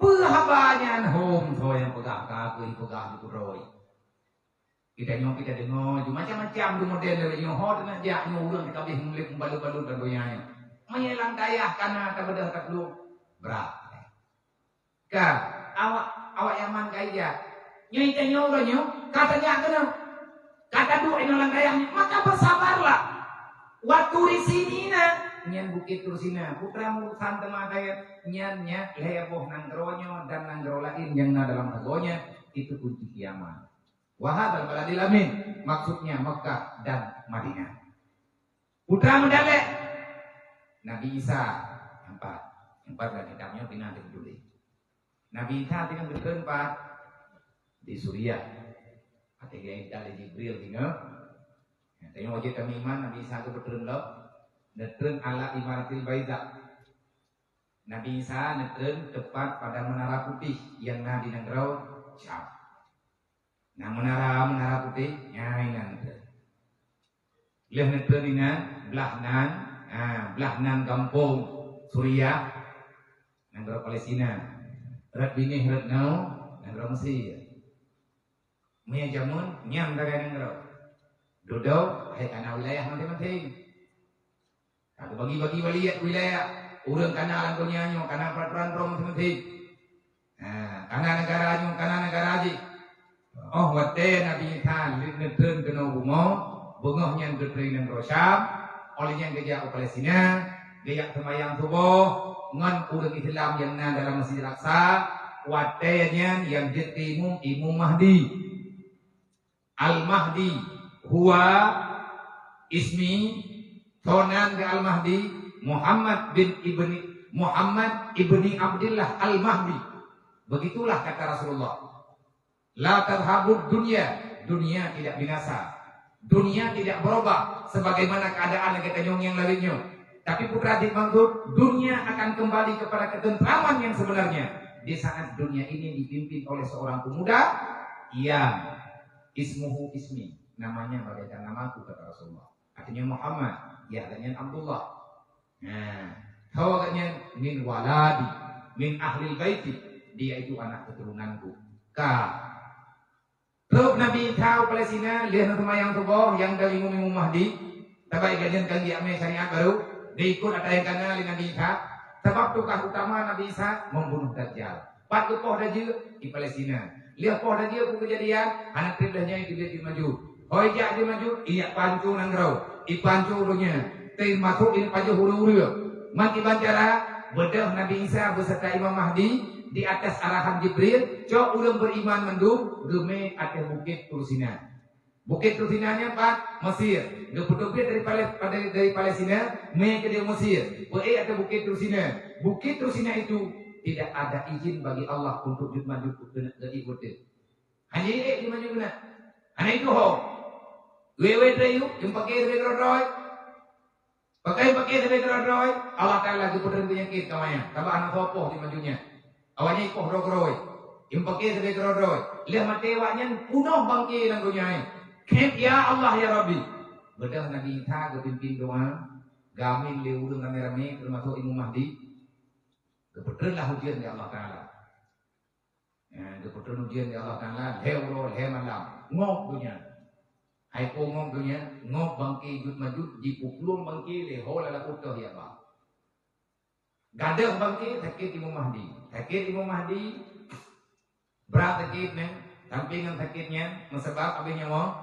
Perhabanya home tu yang pegang kaki, pegang di kuroi. Kita dengar, macam-macam tu model dari yang hot nak jak nyurang kita habis mulik balu-balu dan doyanya. Menyelang dayah karena tak bedah tak perlu berat. Kan awak yaman kaya. Nyoi tanya orangnya, katanya kena. Kata dua inolang dayahnya, maka bersabarlah. Waktu di sini nyan bukit Tursina, putra murusan teman kaya nyannya leboh nanggronya dan nanggro lain yang dalam agonya itu kunci kiamat. Wahadal baladil amin, maksudnya Mekah dan Madinah. Putra mendalek Nabi Isa empat dan kitabnya pindah di dulu. Nabi Isa tinggal bertempat di Suriah. Ketika dari Jibril tinggal. Tengok wajib kami iman Nabi Isa itu bertempat. Netren ala imaratil baida. Nabi Isa netren tepat pada menara putih yang di negara Syam. Nah menara putih nyainan. Lihat netren ini belahnan kampung Suriah negara Palestina. Rat bini rat nau negara Mesir. Mia jamun nyam dari negara. Dodo hai kana wilayah masing-masing. Aku bagi-bagi wilayah urang kana langkonyanyo kana peraturan masing-masing. Kana negara haji. Oh wate Nabi Isa netreun kena bungo bungoh yang getreun nang Rosyam olehnya geja Palestina geja sembahyang subuh ngan urang Islam yang dalam Masjid Al-Aqsa watenya yang jadi Imam Mahdi Al-Mahdi huwa ismi Tonan ke Al-Mahdi Muhammad ibni Abdullah Al-Mahdi. Begitulah kata Rasulullah. La tarhabud dunia tidak binasa. Dunia tidak berubah sebagaimana keadaan kita yang lainnya. Tapi putra dimaksud dunia akan kembali kepada ketentraman yang sebenarnya di saat dunia ini dipimpin oleh seorang pemuda yang ismuhu ismi, namanya bagaikan namaku kata Rasulullah. Artinya Muhammad, ya artinya Abdullah. Katanya min waladi, min ahli baiti, dia itu anak keturunanku. Terus Nabi tahu Palestina lihat nama yang tubuh yang dari Imam Mahdi, tabai gajian kan dia syariat baru, diikut ada yang kenal Nabi Isa. Sebab tukar utama Nabi Isa membunuh Dajjal. Pat poh Dajjal di Palestina. Lihat poh Dajjal kejadian anak tibahnya itu dia maju. Hoi jak dia maju, iya pancu nangrau, ipancu urunya. Tei masuk ini pancu huru-huru. Mati bancara bedah Nabi Isa beserta Imam Mahdi di atas arahan Jibril, cok ulang beriman mendung geme atas bukit Tursina. Bukit Tursinanya Pak Mesir. Geput-geput dari Palestina, me ke dia Mesir. Atas bukit Tursina. Bukit Tursina itu tidak ada izin bagi Allah untuk maju ke ikut. Hanya ini maju kena. Hanya itu ho. Wewe trayu, yang pakai regerodoi. Pakai regerodoi. Allah Taala lagi putran penyakit kamanya. Tambah anak sopoh di majunya. Awalnya ikoh rogroi. Yang pakai regerodoi. Lihat matewanya punuh bangki langgunya. Kep ya Allah ya Rabbi. Bedah Nabi Isa kepimpin doa. Gamin leurung rame-rame termasuk Imam Mahdi. Kebetulanlah ujian di Allah Taala. Kebetulan ujian di Allah Taala. Heuro hemalam. Ngok dunia. Hai ngok dunia. Ngok bangki jut majut. Dipukulun bangki leho lala utuh ya Allah. Gadah bangki sakit Imam Mahdi. Sakit Imam Mahdi. Berat sakitnya. Sampingan sakitnya. Sebab abisnya mau.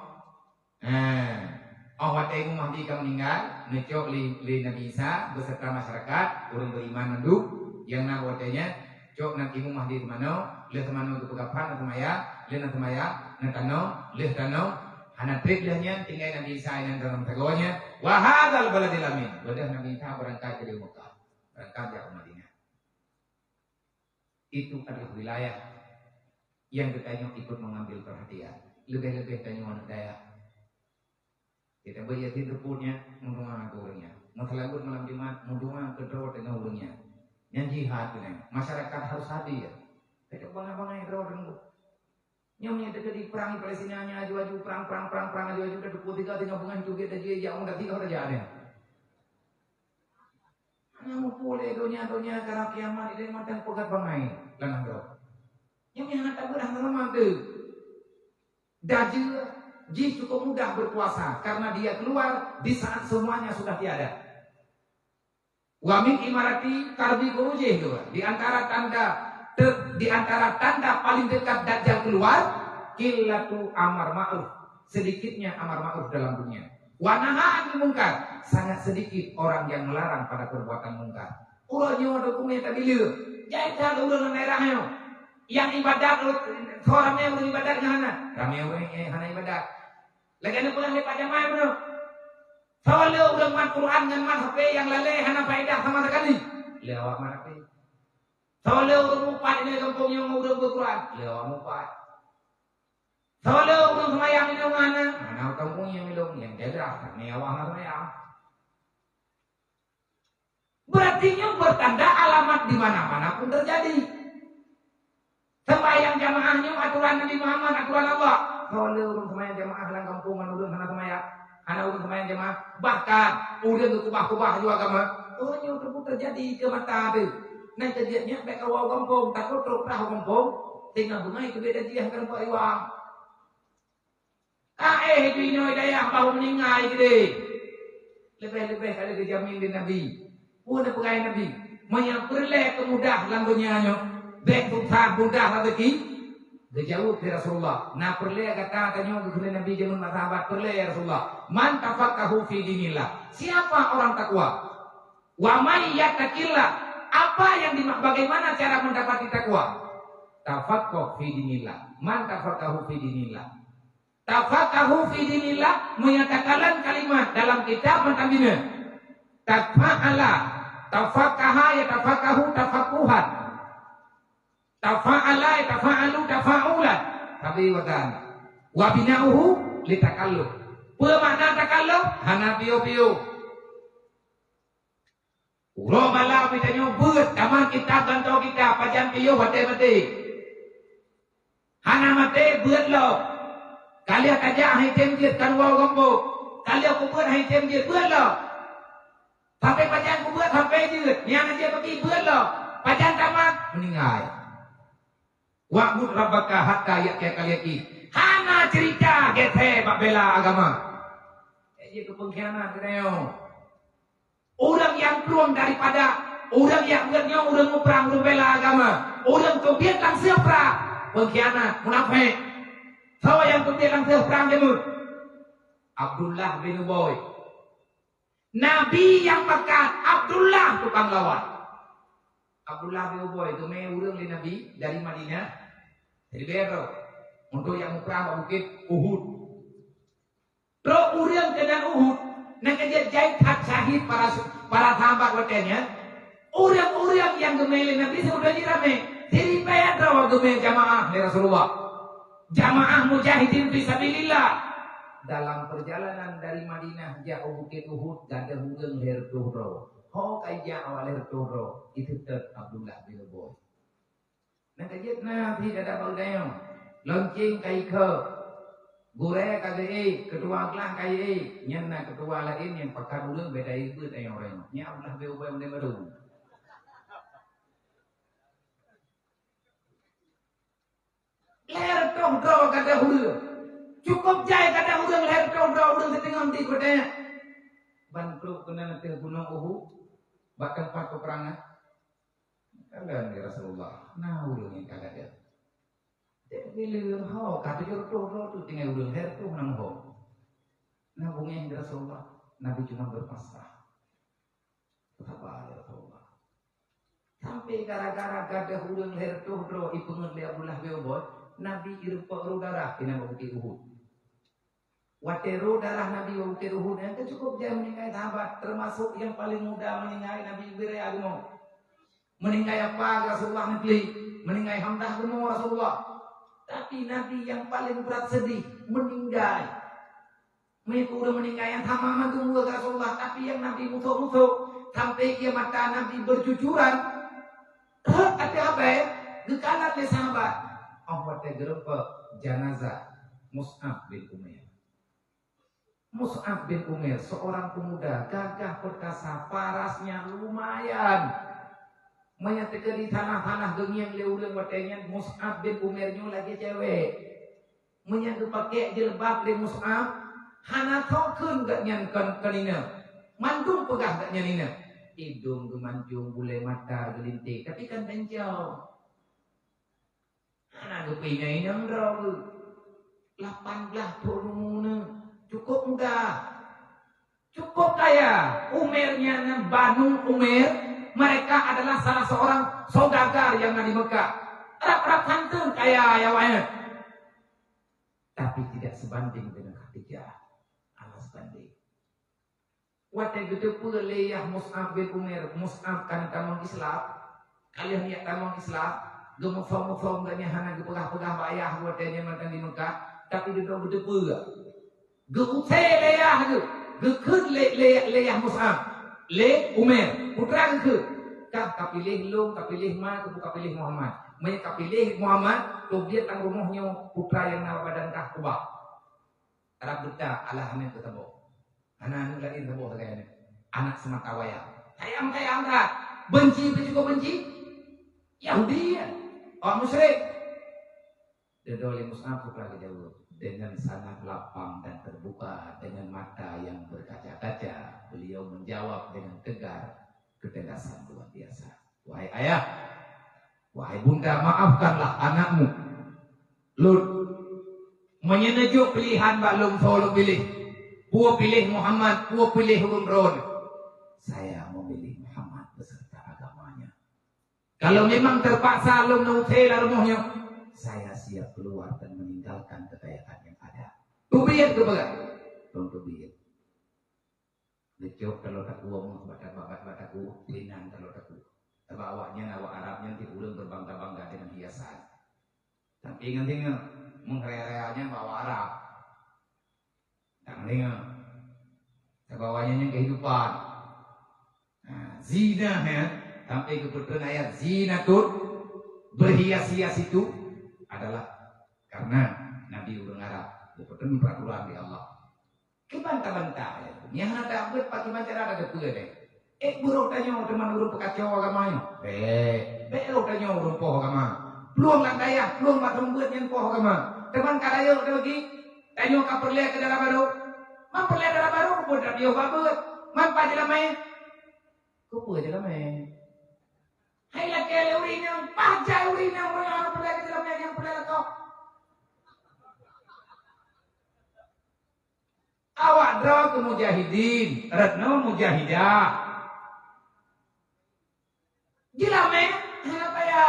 Waktu Imam Mahdi kamu meninggal. Ngecok li Nabi Isa beserta masyarakat. Orang beriman menduk. Yang nak watanya. Cok nak Imam Mahdi ke mana. Lihat ke mana untuk pegapan. Lihat semaya. Nak tanau. Lihat tanau. Hana triplahnya tinggal Nabi Isa yang dalam tegonya. Wahadal baladil amin. Bedah Nabi Isa berangkat dari Mekah, berangkat dari Madinah. Itu adalah wilayah yang kita ikut mengambil perhatian. Lebih-lebih tanya anak daya. Kita bayar hidup punya, mendungan agurnya. Masalahut malam Jumat, mendungan kedua dengan ulungnya. Yang jihad ini, masyarakat harus hadir. Kita bangga-bangga kedua dengan nyamnya terjadi perang Palestina nya aju-aju perang aju-aju ke 23 tengah bungan juga ada dia jauh dah tiga dah ada. Namu boleh dunia karena kiamat ini matan pegat bangai lanang do. Nyamnya hana tak berah nama tu. Daju ji cukup mudah berpuasa karena dia keluar di saat semuanya sudah tiada. Wa min imarati karbi burujih tu. Di antara tanda paling dekat Dajjal keluar, qillatu amar ma'ruf, sedikitnya amar ma'ruf dalam dunia. Wa nahaa 'anil munkar, sangat sedikit orang yang melarang pada perbuatan munkar. Urangnya ada kumnya tadi lieu, jaita urang daerahnya. Yang ibadat orangnya urang ibadat ngana, rame urang hana ibadat. Lagana pulang di pajamaah bro. Sawale urang mat Quran ngan mat HP yang laleh hana faedah sama sekali. Lewat mana pe? Sawale urang mupat ini kampung yang urang berquran, lewat mupat. Sawale urang semayang ini ngana, ana kampung yang milong yang jaga, mewah semayang. Berarti bertanda alamat di mana-mana pun terjadi. Sembahyang jamaahnya aturan Nabi Muhammad, aturan Allah. Sawale urang semayang jamaah dalam kampung urang sana semayang, ana urang semayang jamaah, bahkan urang kubah-kubah juga agama. Oh, yang terjadi ke mata tu. Nah kejadiannya baik awal kampung, takut terus perahu kampung, tinggal bunga itu beda dia akan buat iwang. Itu ini daya bahu meninggal gede. Lebih-lebih kali kejamin di Nabi. Pun pegai Nabi. Menyampurlah kemudah lambunya baik susah mudah rezeki. Kejauh ke Rasulullah. Nah perleh kata kepada Nabi jaman sahabat perleh ya Rasulullah. Man tafaqahu fi dinillah. Siapa orang takwa? Wa may yattaqillah. Apa yang bagaimana cara mendapati takwa? Tafaqquh fi dinillah. Man tafaqahu fi dinillah. Tafaqahu fi dinillah menyatakan kalimat dalam kitab mentambina. Tafa'ala, tafaqaha ya tafaqahu tafaqquhan. Tafa'ala ya tafa'alu tafa'ulan. Tapi wadan. Wa bina'uhu litakalluf. Bermakna takalluf hana piu-piu. Ulo bala kita nyobut kamar kita ganto kita pajan piyo mati. Hana mati buat lo. Kalian aja hai temjit kan wau gombo. Kalian kubur hai temjit buat lo. Sampai pajan kubur sampai jut. Yang aja pergi buat lo. Pajan tamat meninggal. Wa'bud rabbaka hatta ya'tiya kaliaki. Hana cerita gete bak bela agama. Itu pengkhianat kita orang yang keluar daripada orang yang beratnya orang mau perang orang bela agama, orang kemudian langsung perang, pengkhianat, munafik. Siapa yang kemudian langsung perang demut? Abdullah bin Ubay. Nabi yang Mekah, Abdullah tukang lawan. Abdullah bin Ubay itu orang Nabi dari Madinah, dari Bero untuk yang mau perang bukit Uhud. Terus orang kena Uhud. Nah kejadian jahit syahid para sahabat watenya. Orang-orang yang gemeli Nabi sudah dirame. Jadi bayar rawa gemel jamaah dari Rasulullah. Jamaah mujahidin fisabilillah. Dalam perjalanan dari Madinah jauh bukit Uhud dan ada hudeng ler tuhro. Ho kaya awal ler tuhro itu ter Abdullah bin Ubay. Nah kejadian Nabi ada bagayong lonceng kai ke. Gure kagak kedua kelah kaya nyana kedua lain yang pakar ulang beda itu yang orang nya ulah beubah mende baru leher tongro kata hulu cukup jai kata ulang leher tongro ulang setengah di kota bantu kena nanti gunung Uhud bahkan tempat peperangan kalian di Rasulullah nah ulang yang kagak dia Bilur ho kata jor tu tinggal udah her tu nang ho. Nah bunga Rasulullah Nabi cuma berpasrah. Betapa Rasulullah. Sampai gara-gara gada hudang her tu ro ipungan le Abdullah bin Ubay Nabi irupa darah kena bukti Uhud. Wateru darah Nabi wa uteruhu dan cukup dia meninggal sahabat, termasuk yang paling muda meninggal Nabi Ibrahim agama. Meninggal apa Rasulullah nanti, meninggal Hamdah agama Rasulullah. Tapi Nabi yang paling berat sedih meninggal. Mereka udah meninggal yang tamaman tunggu Rasulullah, tapi yang Nabi musuh-musuh sampai kiamat Nabi bercucuran. Ada apa ya? Gekanan le sahabat. Allah tegerepe jenazah Mus'ab bin Umair. Mus'ab bin Umair seorang pemuda gagah perkasa, parasnya lumayan. Menyatakan di tanah-tanah geng yang leuleung watenya Mus'ab bin Umairnya lagi cewek. Menyangka pakai jilbab le Mus'ab, hana tokeun gak nyankan kanina. Mandung pegah gak nyanina. Hidung gemancung, bule mata gelintik, tapi kan bencau. Anak gepinya ini yang draw 18 tahun cukup muda, cukup kaya. Umirnya Banu Umir, mereka adalah salah seorang saudagar yang ada di Mekah. Rap-rap santun kaya ya banyak, tapi tidak sebanding dengan Khadijah. Alas banding. Waktu itu pula leyah Mus'ab bin Umair. Mus'ab kan tamang Islam. Kalian lihat tamang Islam. Gemufam-mufam gaknya hana gepegah-pegah bayah buatnya makan di Mekah. Tapi dia dah berdepur. Geusai leyah tu. Gekut leyah Mus'ab. Le Umair. Putra ke? Kah kapilih lung, kapilih ma, kapilih Muhammad. Mereka kapilih Muhammad. Tu dia tang rumahnya putra yang nama badan kah kubah. Arab duta Allah amin ketemu. Anak lagi sebuah kayaknya anak semata wayang. Sayang dah. Benci juga benci. Yahudi ya. Orang musyrik. Dedoli Mus'ab putra jauh dengan sangat lapang dan terbuka dengan mata yang berkaca-kaca. Beliau menjawab dengan tegar, ketegasan luar biasa. Wahai ayah, wahai bunda, maafkanlah anakmu. Lut menyenejuk pilihan balum solo pilih. Puan pilih Muhammad, puan pilih Umron. Saya memilih Muhammad beserta agamanya. Kalau memang terpaksa lum nautela rumahnya, saya siap keluar dan meninggalkan kekayaan yang ada. Tubiyat ke bagai? Belum tubiyat. Lecok kalau tak uang, batak ku, linan kalau tak ku. Tapi awaknya, awak Arabnya nanti ulang berbangga-bangga dengan hiasan. Tapi ingat-ingat, mengrealnya bawa Arab. Tak dengar. Terbawanya yang kehidupan. Zina ya. Sampai kebetulan ayat zina tuh berhias-hias itu adalah karena Nabi orang Arab. Kebetulan peraturan di Allah. Kebantah-bantah ya. Yang ada buat pakai macam ada pula deh. Buruk tanya teman buruk pekacau agamanya. Belok tanya buruk poh agama. Peluang lah daya, peluang macam buat yang poh agama. Teman kadaya udah lagi. Tanya kau perlihat ke dalam baru. Perlihat dalam baru, buat dia babut. Mampa je lamai. Kau buat je lamai. Hai laki ada urin yang pajak urin yang orang perlihat ke dalam yang perlihat kau. Awak draw ke mujahidin, retno mujahidah. Jilame, apa ya?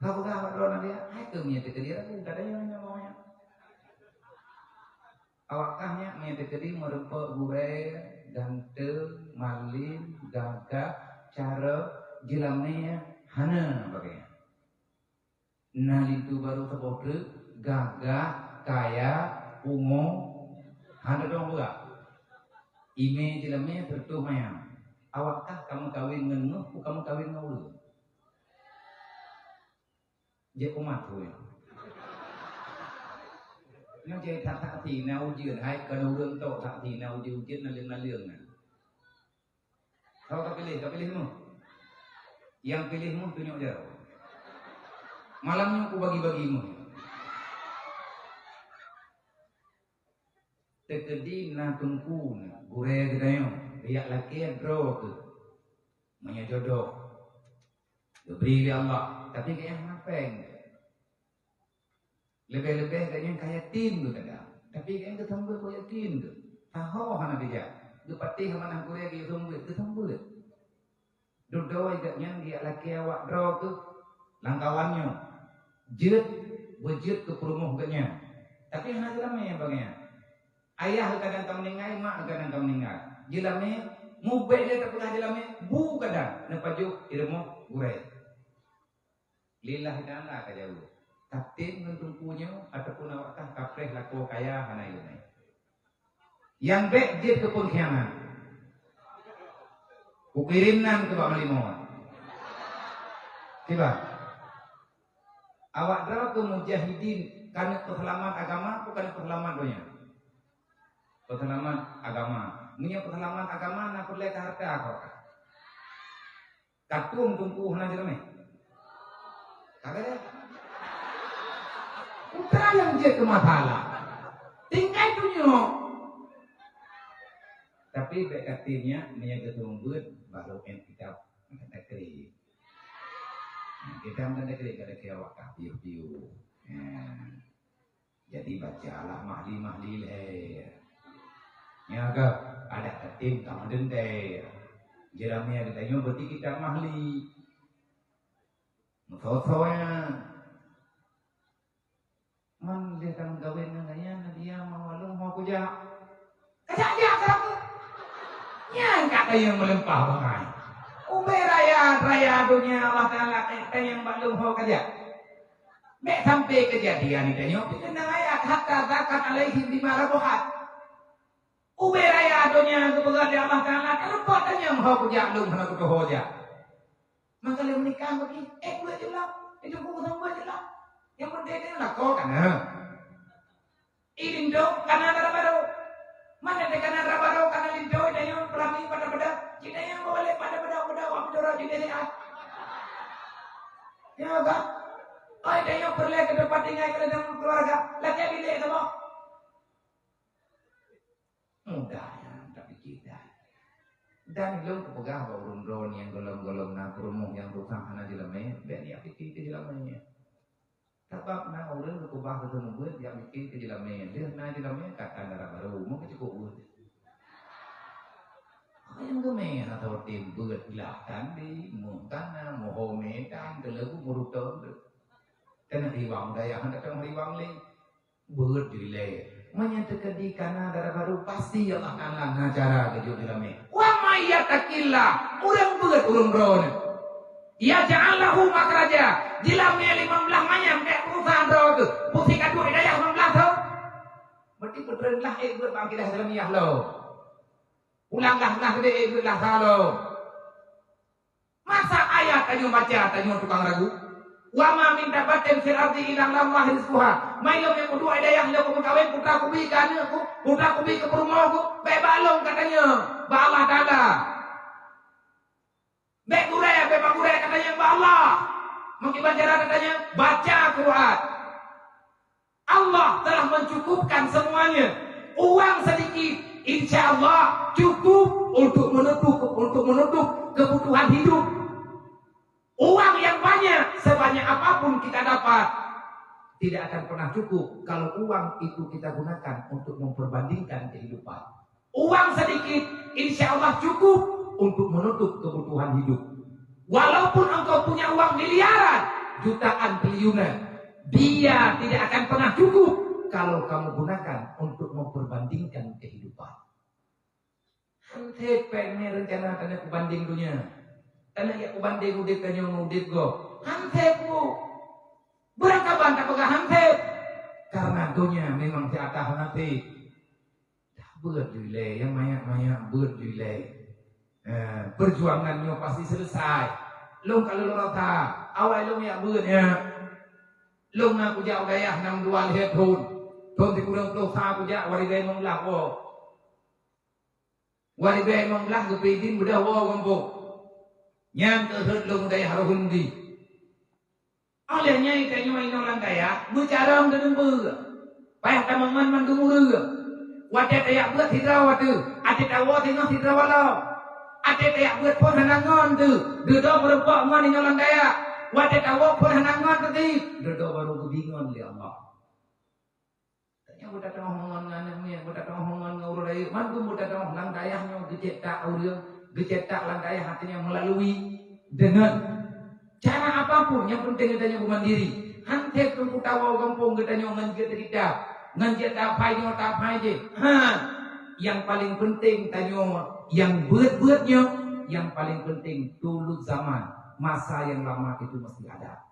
Kau awak draw nanti ya? Hai kemia dia aku katanya namanya. Awakkahnya menyatakan merempok gue ganteng, malin, gagah, cara jilamnya hana bagaimana? Nah itu baru terbodoh, gagah, kaya, ungu, hana dong buka. Ime jilamnya tertuh mayang. Awakkah kamu kawin ngenuh, kamu kawin ngulu? Dia umat gue. Nó chơi thật thì nào dường hay cái đầu lương tổ thật thì nào dường chết là lương này. Kau pilihmu. Yang pilihmu tunjuk dia. Malamnya aku bagi-bagimu. Tekedi na tungku na gue gedayo. Riak laki draw ke. Manya jodoh. Diberi Allah. Tapi kayak ngapeng. Lebih-lebih kayaknya kayak tin tu kadang. Tapi kayaknya ketemu kayak tin tu. Tahu hana dia. Dupati mana kuliah dia ketemu. Dudoi kayaknya dia laki awak draw tu langkawannya. Jut wujud ke perumuh ganya. Tapi hana jelame bagaya. Ayah kadang tak meninggal, mak kadang tak meninggal. Jelame mubek dia tak pernah jelame, bu kadang nepaju irmo gurai. Lillah ta'ala ka jauh. Takdir mentumpunya ataupun awakah kapreh laku kaya hana ilmu. Yang baik dia ke pengkhianat. Kukirimnan ke Pak Malimon. Tiba. Awak draw ke mujahidin karena keselamatan agama bukan keselamatan dunia. Keselamatan agama. Punya keselamatan agama nak perlu harta kau. Katum tumpu hana jerame. Kagak. Putra yang dia ke masalah. Tinggal tunyo. Tapi bekatirnya menjaga tumbut baru kitab negeri. Kita negeri kada kira wakaf piu. Jadi bacalah mahli leh. Ya ke ada ketim kamu dente. Jeramnya katanya berarti kita mahli. Mutotonya. Man dia kan gawin nganya dia mau walung mau kuja. Kejak aku. Yang kata yang melempah bangai. Ube raya dunia Allah Ta'ala kata yang maklum ho kerja. Mek sampai kejadian itu nyo bikin ayat hatta zakat alaihim bima rabuhat. Ube raya dunia kebetulan di Allah Ta'ala kenapa tanya ho kerja lum hana ke hoja. Maka dia menikah bagi boleh jelas. Itu buku sama jelas. Yang penting dia nak kau kan. Ilindo karena ada baru. Mana dekat ada baru karena lindo dan yang pelami pada kita yang boleh pada wabdora juga sehat. Ya kan? Oh ada yang perlu ke depan tinggal ke dalam keluarga. Lagi bilik semua. Mudah ya, tapi kita. Dan belum kepegah baurun yang golong-golong nak rumah yang rusak hana jelame, biar dia pikir ke jelamanya. Sebab nak orang berubah ketemu buat dia bikin ke jelamnya. Dia nak jelamnya kata darah baru, mau cukup buat. Yang gemeh atau tim buat belakang di muntana, mohometan, terlalu murutan. Kena riwang daya, hendak kena riwang le, buat jile. Menyatakan di kana darah baru pasti Allah Taala ngacara ke jelamnya. Wa mayyatakillah, orang buat urung ron. Ya ja'alahu makraja. Dilamnya 15 mayam kayak perusahaan roh tu. Putih kadu hidayah 15 tu. Berarti berdenlah buat bangkidah dalamiyah lo. Ulanglah gede buatlah lo. Masa ayat tanya baca tanya tukang ragu. Wa ma min dabatin fil ardi illa Allah rizquha. Mailom yang kedua hidayah lo kamu kawin putra kubi kan aku. Putra kubi ke rumahku. Baik balong katanya. Ba Allah Taala. Baik guraya, baik guraya katanya Mbak Allah. Mengibadah katanya baca Quran. Allah telah mencukupkan semuanya. Uang sedikit, insya Allah cukup untuk menutup kebutuhan hidup. Uang yang banyak, sebanyak apapun kita dapat, tidak akan pernah cukup kalau uang itu kita gunakan untuk memperbandingkan kehidupan. Uang sedikit, insya Allah cukup untuk menutup kebutuhan hidup. Walaupun engkau punya uang miliaran, jutaan, triliunan, dia tidak akan pernah cukup kalau kamu gunakan untuk memperbandingkan kehidupan. Hante pengen rencana tanya kubanding dunia. Tanya ya kubanding udit tanya udit go. Hante ku. Berakaban tak pegah hante. Karena dunia memang di atas hante. Dah berdulai, yang banyak-banyak berdulai. Perjuangannya pasti selesai. Long kalau lo rata, awal long ya bernya. Long nak kujak gaya 62 lihat Thôn thì cũng đâu xa của dạ Wali gay mong lạc vô Wali gay mong lạc của pidin beda vô gom vô Nyam terhut long day haruhun di Olehnya itu nyoy nolang kaya Bicara om dan ber Payah tamang man gemuru Wadah tayak buat hidrawa tu Ate tawa tengah hidrawa lo Ate tayak buat pun hanangon tu Dudo berempak ngon nolang kaya Wadah tawa pun hanangon tadi Dudo baru kebingon li Allah budak tengah ngananya budak tengah ngurus dari man pun budak tengah lang dayahnya gecetak audio gecetak lang dayah hatinya melalui dengan cara apapun yang penting adanya mandiri Hante tu tawa kampung kita nyo ngan kita kita. Ngan kita tak pai je. Yang paling penting tanyo yang beut-beutnya, yang paling penting dulu zaman, masa yang lama itu mesti ada.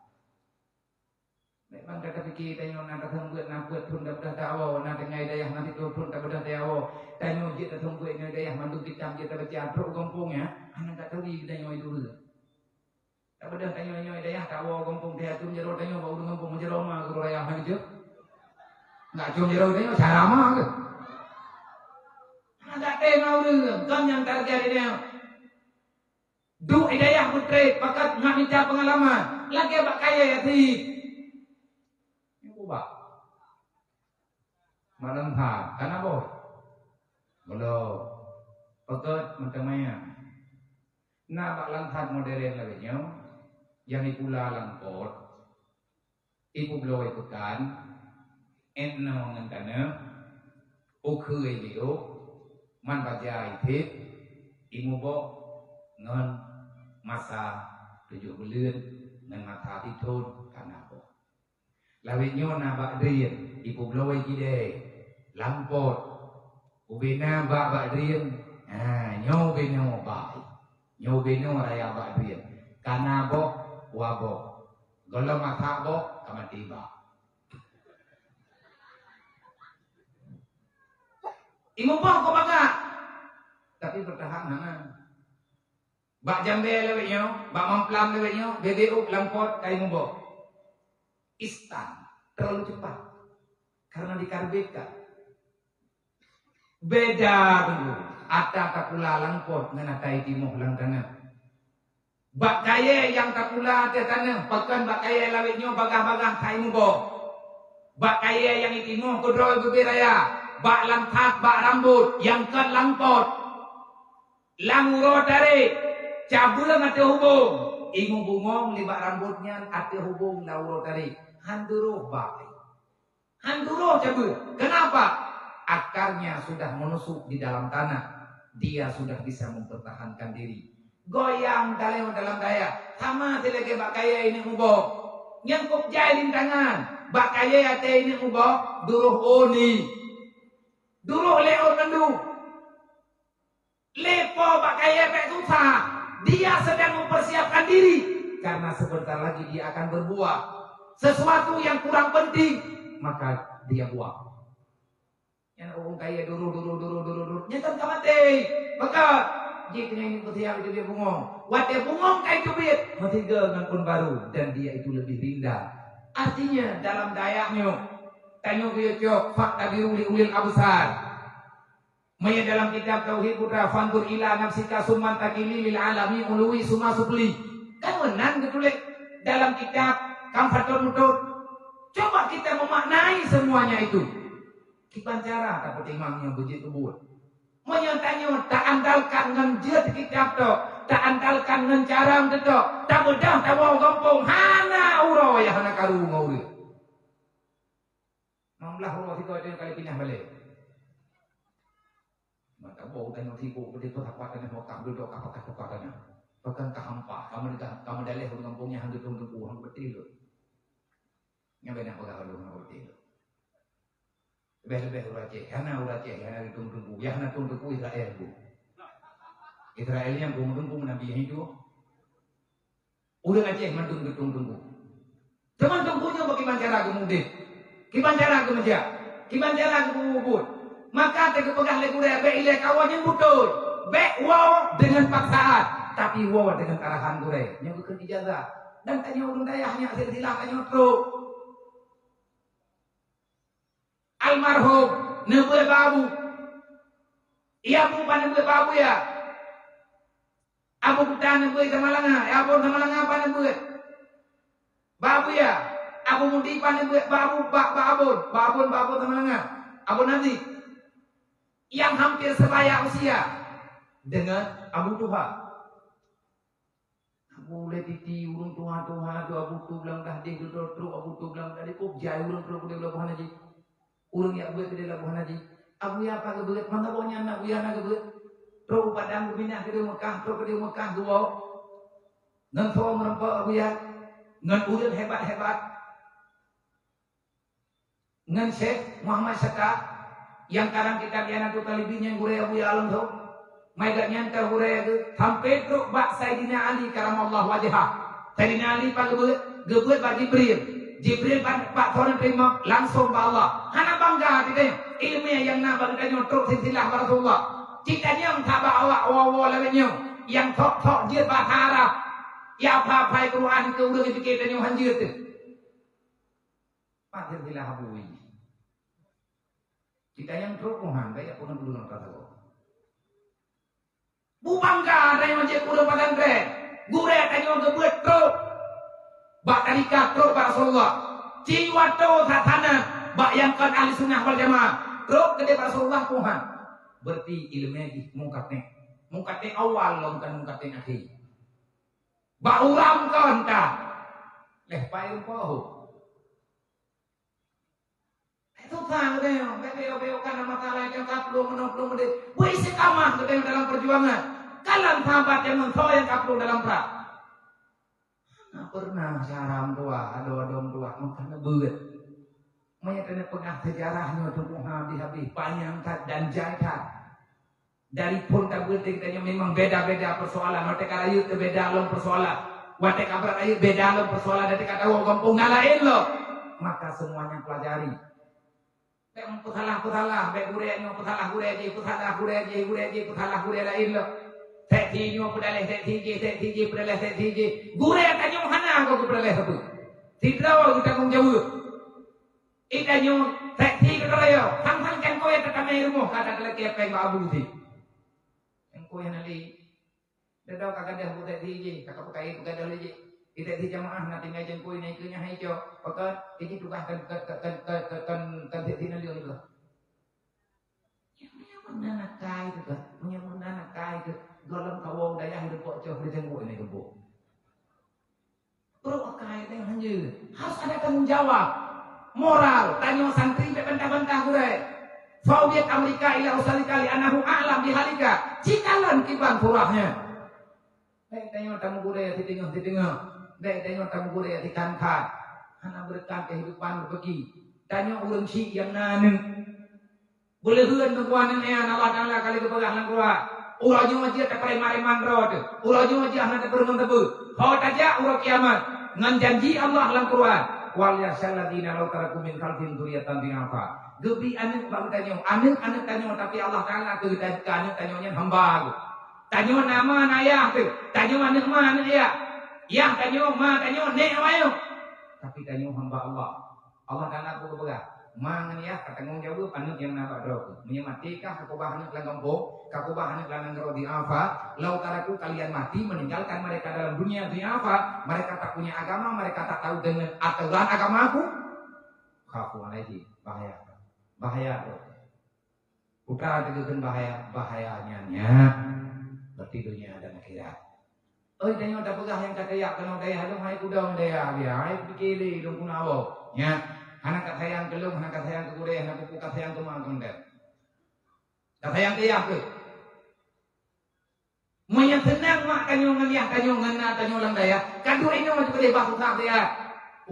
Memang kata fikir tanyo nak datang buat nak buat pun dah tahu, nak dengai dayah nanti tu pun tak dah tahu. Tanyo je datang buat ngai dayah mandu kita baca pro kampung ya. Anak tak tahu kita tanyo dulu. Tak bedah tanyo dayah tahu kampung dia tu jero tanyo bau kampung jero mah guru raya hang je. Enggak cuma jero tanyo cara mah ke. Ada tengau dulu, kan yang terjadi dia. Du hidayah putri, pakat nak minta pengalaman. Lagi abak kaya ya ti. Ubah. Malam ha, kan apa? Belum. Pakat macam mana? Nak abak lantat modern lagi nyo. Yang ipula langkot. Ibu belum ikutan. Enno ngentana. Ukui liu. Man baca itu, imu bo ngan masa 7 bulan ngan mata titun karena bo. Lawinyo na bak drian, ibu blowai gide, lampot, ubena bak drian, nyo beno bai, nyo beno raya bak drian, karena bo wabo, golam mata bo kamatiba. Imu boh kau baga, tapi bertahan mana? Bak jambe lewatnya, bak mamplam lewatnya, BBU lampot kai imu boh. Instan, terlalu cepat, karena dikarbitkan. Beda dulu, ada takula lampot dengan kai timuh langkana. Bak kaya yang takula ada tanah, bahkan bak kaya lewatnya bagah-bagah kai imu boh. Bak kaya yang itimuh kudroi bebiraya. Bak langkat, bak rambut, yang kan langpot. Languro dari cabulang ada hubung. Ingu bungong libak rambutnya ada hubung lauro dari. Handuro bak. Handuro cabul. Kenapa? Akarnya sudah menusuk di dalam tanah. Dia sudah bisa mempertahankan diri. Goyang dalam daya. Sama selagi bak kaya ini hubung. Nyangkup jahilin tangan. Bak kaya ate ini hubung. Duruh oni. Dulu leo mendu, lepo bakaya pek susah. Dia sedang mempersiapkan diri karena sebentar lagi dia akan berbuah. Sesuatu yang kurang penting maka dia buang. Yang orang kaya dulu, nyetan kamate, maka jika yang bersiap itu dia bungong. Wate bungong kaya cubit, matiga dengan pun baru dan dia itu lebih indah. Artinya dalam dayaknya. Tanyo kiyok fakta biruli ulil absar. Maya dalam kitab tauhid putra fandur ila nafsika summan takili lil alami ului suma supli. Kan menang ketulek dalam kitab kamfatur nutut. Coba kita memaknai semuanya itu. Kipan cara dapat imamnya begitu buat. Maya tanyo tak andalkan ngenjet kitab to, tak andalkan ngencarang to. Tak bedah tawa kampung hana uro ya hana karu ngauri. Mamlah Allah itu ada yang kali pindah balik. Maka bau dan tipu begitu apa kena mau tak duduk apa kata bahkan kehampa kamu dalih di kampungnya hantu tunggu hang betul. Nyampe nak pegang lu hang betul. Lebih urace, karena ditunggu, ya na tunggu Israel bu. Israel yang tunggu Nabi itu. Udah Aceh mantung tunggu. Teman tunggunya bagaimana cara kemudian? Gimana cara kemeja? Gimana cara kebubut? Maka pegang legure be ile kawannya betul. Be wow dengan paksaan, tapi wow dengan arahan gure. Yang bukan ijazah. Dan tanya urung dayahnya silsilahannya truk. Almarhum nebu babu. Iya bu pan nebu babu ya. Abu kita nebu Tamalanga, abu Tamalanga apa nebu? Babu ya. Abu mudi pan nebu babu babun Tamalanga. Abu nanti yang hampir sebaya usia dengan Abu Tuha. Abu letiti urung Tuha tu Abu tu bilang dah dia duduk terus Abu tu bilang tadi kok jai urung terus dia bilang haji. Urung ya buat dia bilang haji. Abu ya apa ke buat mana bonya anak bu ya anak ke buat. Terus padang minyak ke Mekah, terus ke Mekah dua. Ngan so merempak Abu ya. Ngan udah hebat-hebat. ngan Syekh Muhammad Syekh yang kadang kita lihat tu talibinya gure Abu Alam tu mai gak nyanta gure tu sampai truk bak Sayyidina Ali karamallahu wajhah. Sayyidina Ali pak gebut bak Jibril pak orang terima langsung ba Allah. Hana bangga kita ilmu yang nak bagi kita truk silsilah Rasulullah. Kita yang tak ba awak wawa lawennya yang tok dia bahasa Arab. Ya apa Quran ke udah kita yang hanjir tu. Pak silsilah Abu kita yang truk Tuhan kayak pun dulu nak kata bu bangga ada yang macam kuda pesantren gure tanya gebut truk bak tarikah truk bak Rasulullah jiwa tu satana bak yang kan ahli sunnah wal jamaah truk gede bak Rasulullah Tuhan berarti ilmunya mungkatnya awal lo bukan mungkatnya akhir bak uram kan tak leh payung poho susah katanya, beo-beokan masalah yang kaplu menoplu mede. Buat sekamah katanya dalam perjuangan. Kalam sahabat yang mentau yang kaplu dalam perang. Nah pernah saram tua, ado-adom tua, makan beut. Menyatakan pengah sejarahnya untuk habis-habis panjang kat dan jaikat. Dari pun tak berarti katanya memang beda-beda persoalan. Mereka rayu itu beda dalam persoalan. Watek abrak rayu beda dalam persoalan. Dari kata orang kampung ngalahin lo. Maka semuanya pelajari. Pusalah, baik gurenya, pusalah gure lain lo. Setinya pedaleh, seti pedaleh. Gure tanya mana kau pedaleh tu? Tidak kita kong jauh. Ikannya seti kedalayo, hang kan kau yang terkena rumah kata lelaki apa yang abu ti. Yang kau yang nali, dah tahu kakak dah buat seti, kakak pakai dah lagi. Kita di jamaah nanti ngajen koi naiknya hai jo, maka ini tugas kan sini lihat itu. Yang mana nak kai itu kan, yang mana nak kai itu, dalam kawau daya hidup kok jauh dari tengok ini kebo. Perlu kai itu hanya harus ada tanggung jawab moral. Tanya santri bentah-bentah gue. Soviet Amerika ila usali kali anahu alam dihalika. Cikalan kibang kurahnya. Tanya tamu gue di tengah. Tengok tamu gure di kantor, anak berkat kehidupan berbagi. Tanya urang si yang naneng, boleh huan kekuanan yang Allah Taala kali kepagalan gua. Urang wajib tak pernah mari mandrot, urang wajib anak tak pernah tebu. Kau tajak urang kiamat, ngan janji Allah dalam Quran. Wal yasalladina law tarakum min khalfin dzurriyyatan di'afa. Gebi anak bang tanya, anak tanya tapi Allah Taala ke anak tanyanya hamba. Tanya nama ayah tu, tanya anak mana ayah. Yang tanya nek ayo. Tapi tanya hamba Allah. Allah Taala aku berpegang. Mangan ya katanggung jawab anak yang nak drop. Menyematikah kakubah anak lang kampung, kakubah anak lang ngero di apa? Lau taraku kalian mati meninggalkan mereka dalam dunia di apa? Mereka tak punya agama, mereka tak tahu dengan aturan agamaku. Khafu alaihi bahaya. Bahaya. Putra tegukan bahayanya berarti dunia dan akhirat. Oh, tanya tak pegah yang kata ya kalau daya dong hai kudang daya dia hai pikiri dong kunawo nya anak kat sayang kelung anak kat sayang ke gure anak pupu kat sayang ke mang kondet kat sayang ke ya ke moya senang mak kanyo ngaliah kanyo ngana kanyo lang daya kadua ini mah boleh bahasa sak dia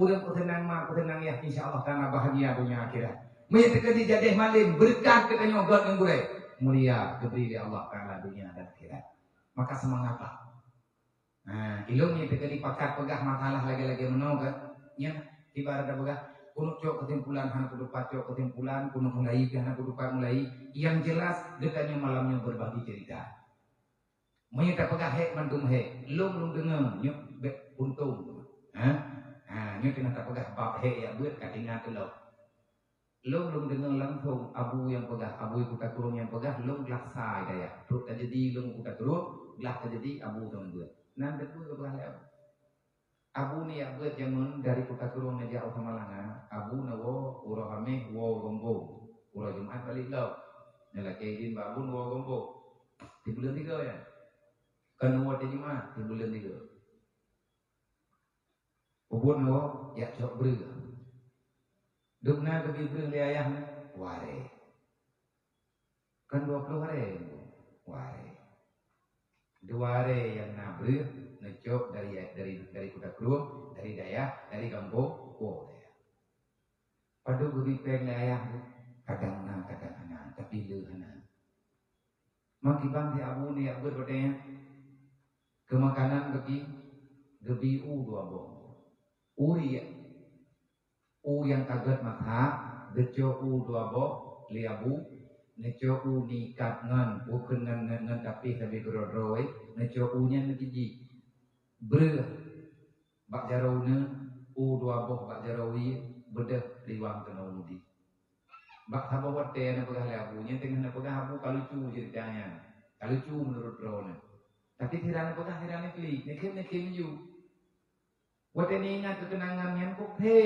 udah ku senang mak ku senang ya insyaallah tanah bahagia dunia akhirat moya tekadi jadeh malim berkat ke kanyo god ng gure mulia diberi Allah Taala dunia dan akhirat maka semangatlah. Nah, ilmu itu kali pakat pegah masalah lagi-lagi menolak. Ya, ibarat pegah kuno cok kesimpulan hana kudu pacok kesimpulan kuno mulai hana kudu mulai yang jelas dekatnya malamnya berbagi cerita. Menyita pegah hek mandum hek, lum dengar nyuk untung. Nyuk kena tak pegah bab hek ya buat katinga tu lo. Lum dengar langsung abu yang pegah, abu kuta turun yang pegah lum laksa daya. Terus terjadi lum kuta turun, lah terjadi abu tuan buat. Nanti pun kebelah Abu ni ya buat zaman dari kota turun meja sama langa. Abu nawo urang kami wo gombo. Urang Jumat balik lo. Nela kaidin babu wo gombo. Di bulan 3 ya. Kan wo di Jumat di bulan 3. Ubun nawo ya sok bre. Dukna ke bre le ayah ware. Kan 20 hari ware. Dua hari yang nabri ngecok dari kota Kruh, dari Dayak, dari Kampung, daya. Padu gebi peng ayah kadang ana tapi le ana. Maki bang di abu ni abu rodenya kemakanan gebi dua bong. Uri u yang kaget mata gejo dua bong liabu neco nikat ngan bukan ngan tapi gerodroi neco nya nekiji ber bak jarawna dua bong bak jarawi bedah liwang kena umudi. Bak haba wate na pegah labunya tengah na pegah abu kalucu ceritanya. Kalucu menurut Rona. Tapi tirana pegah tirana klik, nekem ju. Wate ni ingat kekenangan yang he.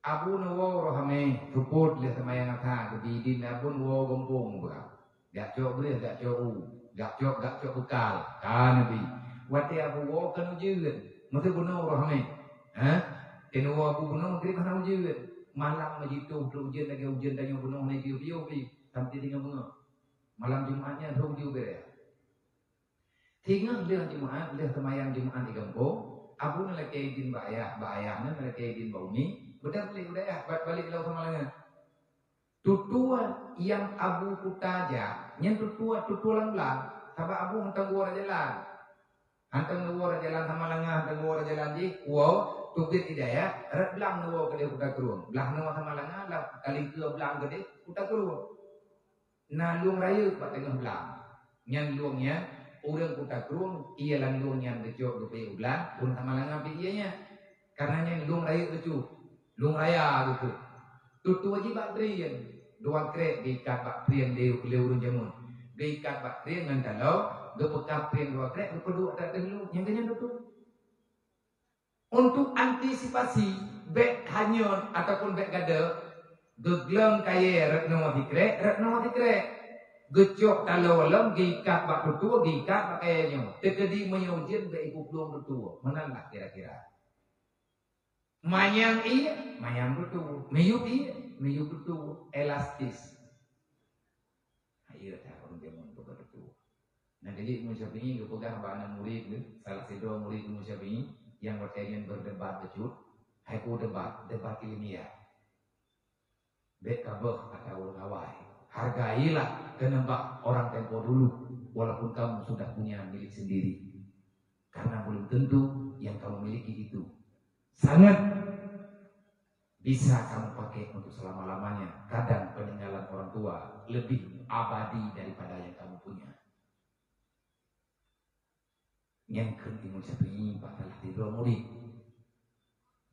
Abu nawo rohame support le semayang aka kebidin abu nawo gompong pegah. Gak cok boleh gak cok gak cok bekal. Kan nabi. Wate abu wo kan ujian. Mesti bunuh rohame. Kena abu bunuh kiri kana ujian. Malam begitu ujian lagi ujian tanya bunuh ni piu sampai tinggal bunga. Malam Jumatnya dong juga ya. Tinggal dia Jumat, dia semayang Jumat di kampung. Abu nak lagi izin bayar nak lagi izin bau ni. Udah balik lau sama lagi. Tutua yang Abu kutaja, yang tutua lang. Sabab Abu hantang gua jalan. Hantang gua jalan sama lagi, hantang gua jalan di. Wow. Tubir hidayah, rat belang nawa ke dia kuda keruang. Belang nawa sama langa, lah kali ke belang ke dia kuda keruang. Nah luang raya pak tengah belang. Yang luangnya orang kuda keruang, ia lang luang yang kecok ke payah belang, pun sama langa pi ianya. Karena yang luang raya kecok, luang raya gitu. Tutu wajib bak trian, dua krek diikat bak trian dia ke urun jamun. Diikat bak trian dengan talau, gepekap trian dua krek, gepeduk tak dahulu, yang kenyang tutu. Untuk antisipasi bek hanyon ataupun bek gada geglem kaya retno tikrek gecok talolom gikat bak tutua gikat bak kayanya tekedi menyujin bek ibu pelung tutua menalah kira-kira mayang tutua meyup tutua elastis ayo tak orang jaman tutua nah jadi musyafi'i gepegah bana murid salah sedo murid musyafi'i yang berkaitan berdebat becut, haiku debat ilmiah. Bekabeh atau lawai. Hargailah kenembak orang tempo dulu, walaupun kamu sudah punya milik sendiri. Karena belum tentu yang kamu miliki itu sangat bisa kamu pakai untuk selama-lamanya. Kadang peninggalan orang tua lebih abadi daripada yang kamu punya. Yang kedua Syafi'i patalah tidur murid.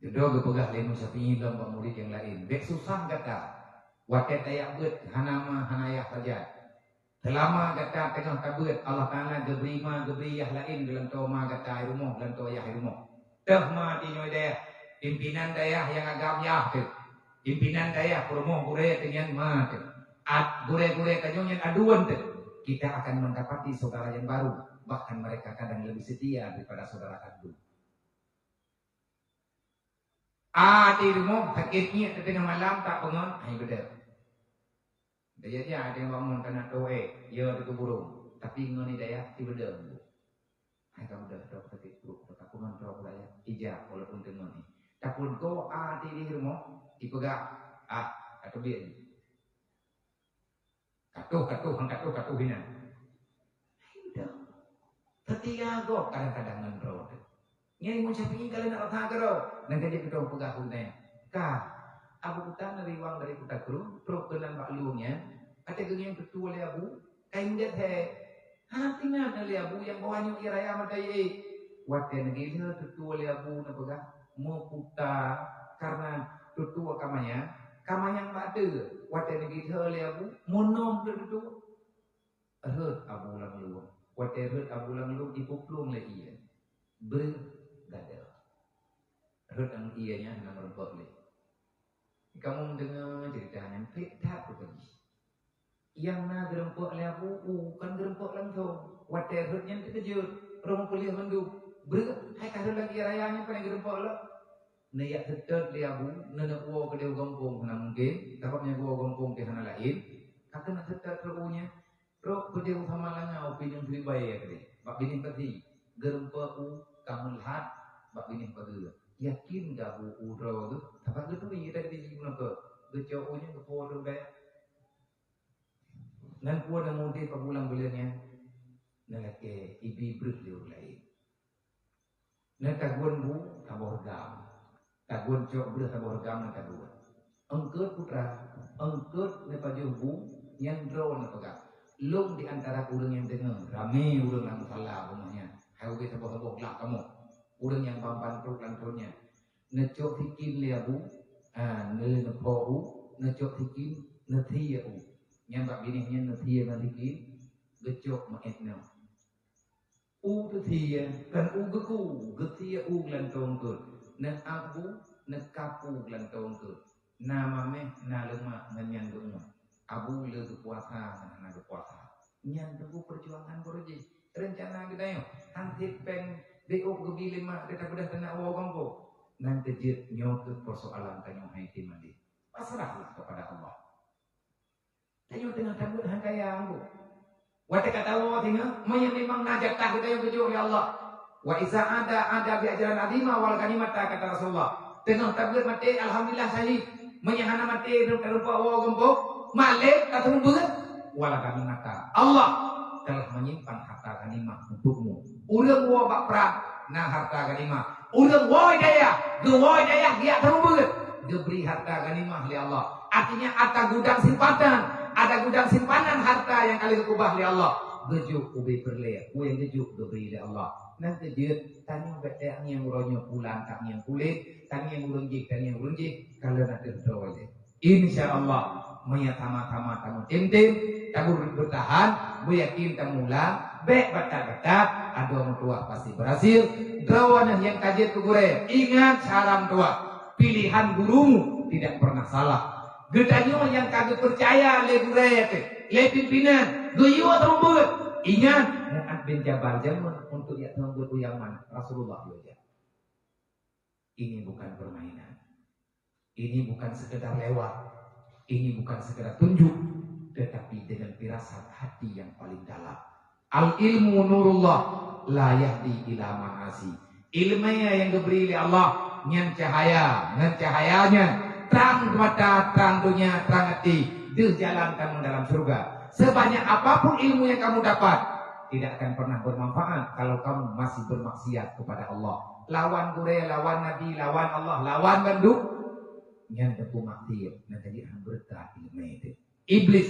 Jodoh gepegah lemu Syafi'i dalam murid yang lain. Bek susah kata. Waket ayak bet hanama hanayah saja. Selama kata tengah kabut Allah Taala gebriyah lain dalam toma kata rumah dalam toyah rumah. Teh mati nyoy daya. Pimpinan daya yang agam yah tu. Pimpinan daya rumah gure dengan mati. Gure kanyong yang aduan tu. Kita akan mendapati saudara yang baru. Bahkan mereka kadang lebih setia daripada saudara kandung. Di rumah sakitnya tengah malam tak bangun, betul. Dia ada yang bangun kena doa, dia ada burung. Tapi ngoni daya ti betul. Kamu dah sakit perut, tak bangun terus daya. Ijab walaupun tengah ni. Tapun ko di rumah dipegak atau dia. Katuh hina. Ketika go kadang-kadang ngendro. Nyai Syafi'i kalian nak tahu karo. Nanti dia kita pegang hunai. Abu Utan dari wang dari Kuta Kru, pro kenan bak luangnya. Kata geng ketua le Abu, kain dia teh. Tinggal le Abu yang bawahnya iraya madai. Wate negeri ketua le Abu na pegang mau puta karena ketua kamanya bade. Wate negeri le Abu monom ketua. Abu lang luang. Whatever Abu lang lu ipuplung lagi ya. Bergada. Ang ianya nang rempok le. Kamu mendengar ceritanya petak bukan. Yang na gerempok le Abu kan gerempok langsung. Whatever yang terkejut. Rumah kuliah mendu. Hai kada lagi rayanya kan gerempok le. Nayak tetet le Abu nana uo ke dia gompong na mungkin. Tapaknya gua gompong ke hana lain. Kata nak tetet ruunya. Rok kerja sama langa opinion pribadi ya kali. Bak bini pati gerempa kamu lihat bak bini pati. yakin gak bu uro tu apa tu ni tadi di mana ke jauhnya ke pondok be nan puan nak mudik ke bulan bulannya nan ke ibi brut liu lain nan kaguan bu taborgam kaguan cok brut taborgam nan kaguan engkut putra engkut ne paju bu yang drone pegak lung di antara urang yang dengar rame urang yang salah rumahnya hai we taboh lah kamu urang yang bamban truk lantunnya necok tikin lia bu ne po u necok tikin nethi u nyambak binihnya nethi na tikin gecok ma etno u tethi kan u geku gethi u lantong ke ne abu ne kapu lantong ke nama meh na lemah nganyan gemu abu le puasa na puasa nyan tebu perjuangan boroje rencana kita yo hantit peng deo gebi lima dekat bedah tenak wo gombo nanti jit nyokut persoalan tanyo hai timandi pasrahlah kepada Allah tanyo tengah tambut hangkayang bu wa kata wo tengah memang najat tak kita yang keju oleh Allah wa iza ada bi ajaran azima wal kalimat kata Rasulullah tengah tabligh mati alhamdulillah sahih menyahana mati rupa wo gombo malik atau berat wala kaminata Allah telah menyimpan harta ganimah untukmu urang wo bak perang nah harta ganimah urang wo daya dia terberat diberi harta ganimah oleh Allah artinya ada gudang simpanan harta yang kali kubah oleh Allah gejuk ubi berlea yang gejuk diberi oleh Allah nanti dia tanya bedak yang uronyo pulang tak yang kulit tanya yang urunjik kalau nanti berdoa insyaallah maya tama-tama tamu tim tamu bertahan yakin tamulah betat ada orang tua pasti berhasil drawana yang kajian kugure ingat saran tua pilihan gurumu tidak pernah salah gedanyo yang kagak percaya le gure le pimpinan guyu terumbut ingat Mu'ad bin Jabal zaman untuk ya terumbut yang mana Rasulullah ya ini bukan permainan ini bukan sekedar lewat ini bukan sekedar tunjuk tetapi dengan firasat hati yang paling dalam al ilmu nurullah la yahdi ila ma'asi ilmunya yang diberi oleh Allah nyan cahayanya terang mata terang dunia terang hati jalan kamu dalam surga sebanyak apapun ilmu yang kamu dapat tidak akan pernah bermanfaat kalau kamu masih bermaksiat kepada Allah lawan Qur'an lawan Nabi lawan Allah lawan banduk yang tepu maksiat dan jadi berkah ilmu itu. Iblis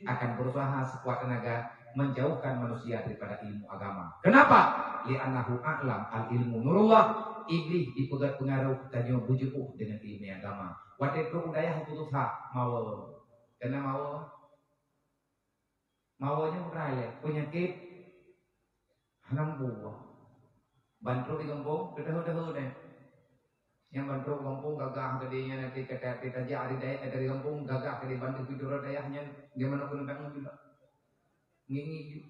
akan berusaha sekuat tenaga menjauhkan manusia daripada ilmu agama. Kenapa? Li'annahu a'lam al-ilmu nurullah. Iblis dipegat pengaruh tanyo bujuk dengan ilmu agama. Waktu itu udayah putusah mau. Karena maunya beraya penyakit hanam buah. Bantu di kampung, dedah deh. Yang bantu kampung gagah tadinya nanti kata jari daya dari kampung gagah dari bantu tidur dayahnya gimana pun bang juga ngingi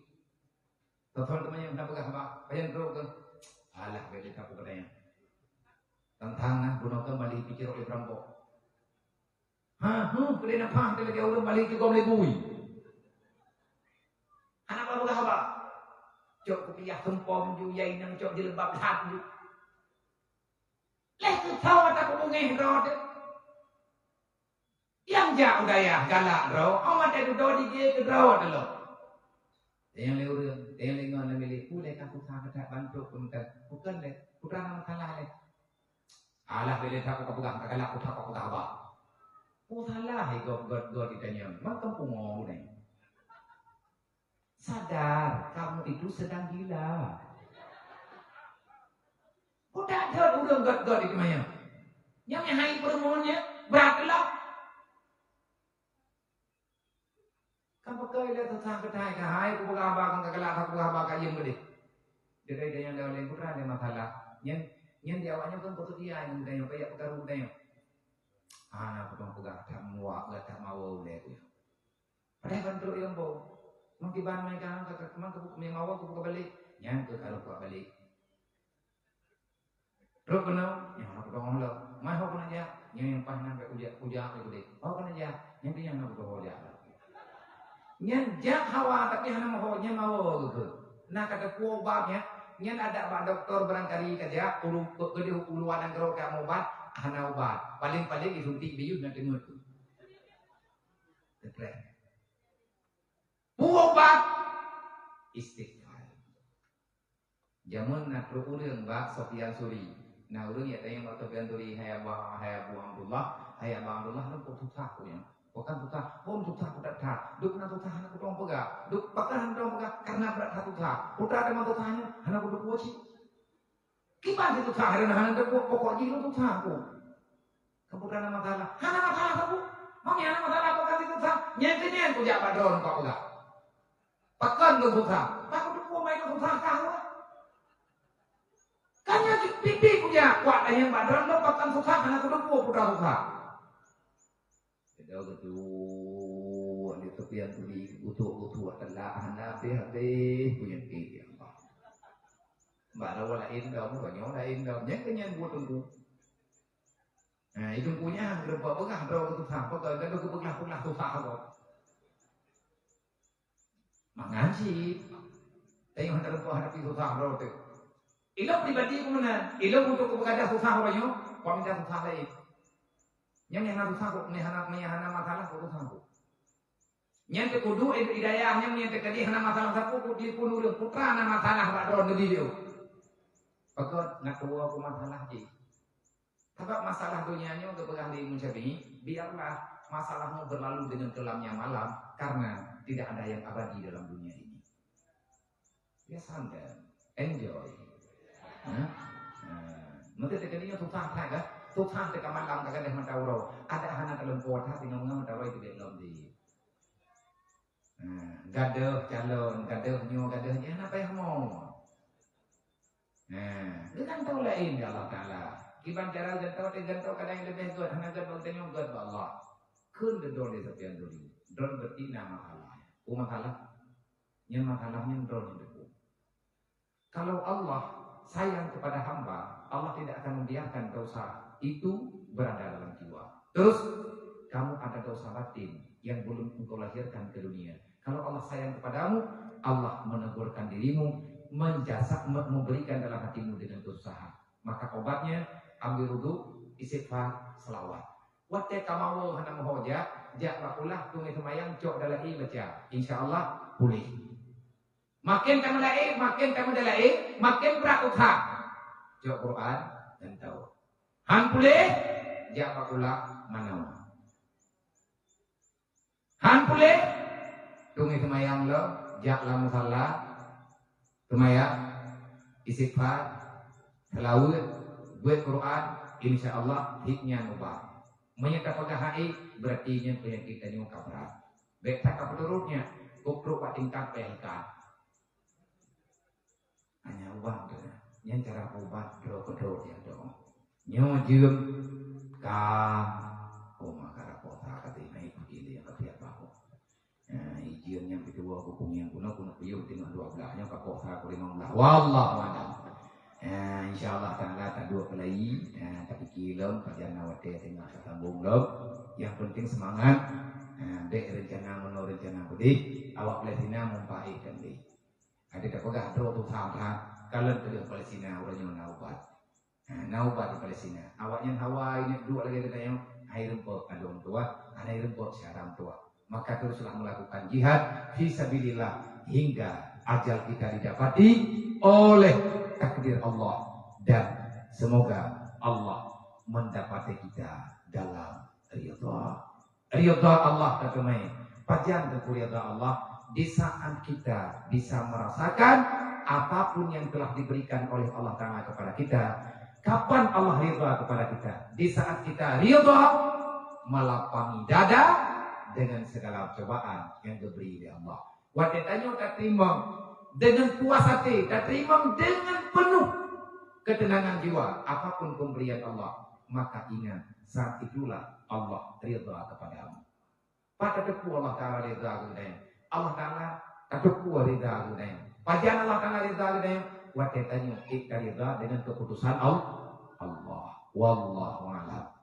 teman-teman yang dapat apa kayan terus ke alah beli tak katanya tantangan bunuh kembali pikir oleh perampok beli apa dia lagi orang balik ke kau lebui anak apa apa cok kepiah tempom ju yai nang cok dilebab hat ju leh tu tahu tak kumungeh rod yang jauh daya galak ro amat ada do di ke ro dulu yang leureun yang lengon na milih pulai ka putra kada bantu punten bukan le putra nama salah le alah bele tak ko pegang galak putra ko pegang apa salah god ditanya mak kampung ngomong deh sadar kamu itu sedang gila udah ada urang god itu maya. Yang hai permohonnya beratlah. Kan pakai le tetang ketai ka hai ku bagaba kan kagala ka bagaba ka yang gede. Jadi yang dalam putra ada masalah. Yang di awalnya kan foto dia yang dia kayak pegaru dia. Anak potong pegang tak muak tak mau le ku. Padahal bantu yang bo. Mangkiban mereka kata teman ke memang aku buka balik. Yang ke kalau buka balik. Rok kenal, yang nak potong Allah. Mai ho kena aja, yang pas nak ujak itu deh. Ho kena aja, yang dia nak potong ujak. Yang jak hawa tapi hana mau nya mau gitu. Nak kata kuobaknya, nyen ada pak dokter barangkali kerja uluan yang kerok kamu obat hana obat paling disuntik bius nanti dengar tu terkeren obat istighfar jamun nak urang bak Sofyan Suri nah urang ya tanya bak Sofyan Suri hayya Bu Abdullah lu putusah punya bukan tutah, tutah putar dah. Duk na tutah anak kutong pega, duk pakai handong pega karena berat hatu tutah. Putar ada mata tutahnya, anak kutong poci. Gimana itu tutah? Karena anak kutong pokok jilu tutah aku. Kemudian masalah, anak masalah aku. Mami anak masalah aku kasih tutah. Nyen ku jak padron kau pega. Pakan tu tutah. Aku tu main tu tutah kau. Kanya pipi ku jak kuat yang padron lo pakan tutah anak kutong putar tutah. Dah betul, ada tepian tuli utuh adalah anak habis punya dia. Mbak dah lain dah, banyak lain dah. Yang kenyan buat tunggu. Nah itu punya berapa pegah berapa tu sah, pegah kan tu pegah tu sah apa? Mengaji, tengok hendak tu hadapi tu sah berapa tu. Ilau pribadi pun mana? Ilau untuk bekerja tu sah banyak, kau minta tu sah lain. Yang harus sanggup, hana masalah kudu sanggup. Yang kudu hidayahnya yang terkadi hana masalah sanggup di punur putra hana masalah badron di dia. Pekot nak tua aku masalah je. Sebab masalah dunianya kepegang di Syafi'i, biarlah masalahmu berlalu dengan kelamnya malam karena tidak ada yang abadi dalam dunia ini. Ya santai, enjoy. Nanti terkadinya susah tak kan? Tuhan dekat malam tak ada mata urau. Ada anak dalam kota tinggal mata urau itu belum di. Gaduh calon, gaduhnya, apa yang mau? Dengan tahu lain ya Allah Taala. Kiban cara dan tahu kadang yang lebih kuat, anak gaduh tanya kuat Allah. Kun gedor di sepian dulu. Don berarti nama Allah. Masalah, yang masalahnya don itu. Kalau Allah sayang kepada hamba, Allah tidak akan membiarkan dosa itu berada dalam jiwa. Terus kamu ada dosa batin yang belum engkau lahirkan ke dunia. Kalau Allah sayang kepadamu, Allah menegurkan dirimu, memberikan dalam hatimu dengan berusaha. Maka obatnya ambil wudu, istighfar, selawat. Watte kamawo hana mohoja, jak bakulah tungai semayang cok dalai baca. Insyaallah pulih. Makin kamu dalai, makin berat usaha. Cok Quran dan tahu. Han pulih, jak bakulah manau. Han pulih, tungai semayang lo, jak la musalla, semayang, istighfar, selawat, buat Quran, insyaallah hiknya ubah. Menyata pegahai berarti nya penyakitnya kabrat. Baik tak keturutnya, kupruk pak tingkat PLK. Hanya ubah tu, yang cara ubah do ya dong. Nyo jiem ka koma kara kota kata naik begini yang ketiak bahu. Ijian yang kedua hukum yang kuno puyuh dengan 12-nya ka kota 15. Wallahu a'lam. Insyaallah tanggal tak dua pelai tapi kilom perjalanan wate tengah sambung lom. Yang penting semangat. Dek rencana budi awak Palestina mumpaikan deh. Ada tak pegah do tu sama kalian ke Palestina urang naubat. Naubat di Palestina. Awaknya Hawa ini dua lagi kita yang air rempok adong tua, air rempok syaram tua. Maka teruslah melakukan jihad fisabilillah hingga ajal kita didapati oleh takdir Allah dan semoga Allah mendapati kita dalam ridha Allah katumai pajan ke ridha Allah di saat kita bisa merasakan apapun yang telah diberikan oleh Allah Taala kepada kita. Kapan Allah ridha kepada kita? Di saat kita ridha melapangi dada dengan segala cobaan yang diberi oleh Allah. Wadatanya tak terima dengan puas hati, tak terima dengan penuh ketenangan jiwa apapun pemberian Allah, maka ingat saat itulah Allah ridha kepadamu. Pada tepu Allah Taala ridha kepadanya. Allah Taala tepu ridha kepadanya. Pajan Allah Taala ridha kepadanya. Wadatanya kita ridha dengan keputusan Allah. Wallahu a'lam.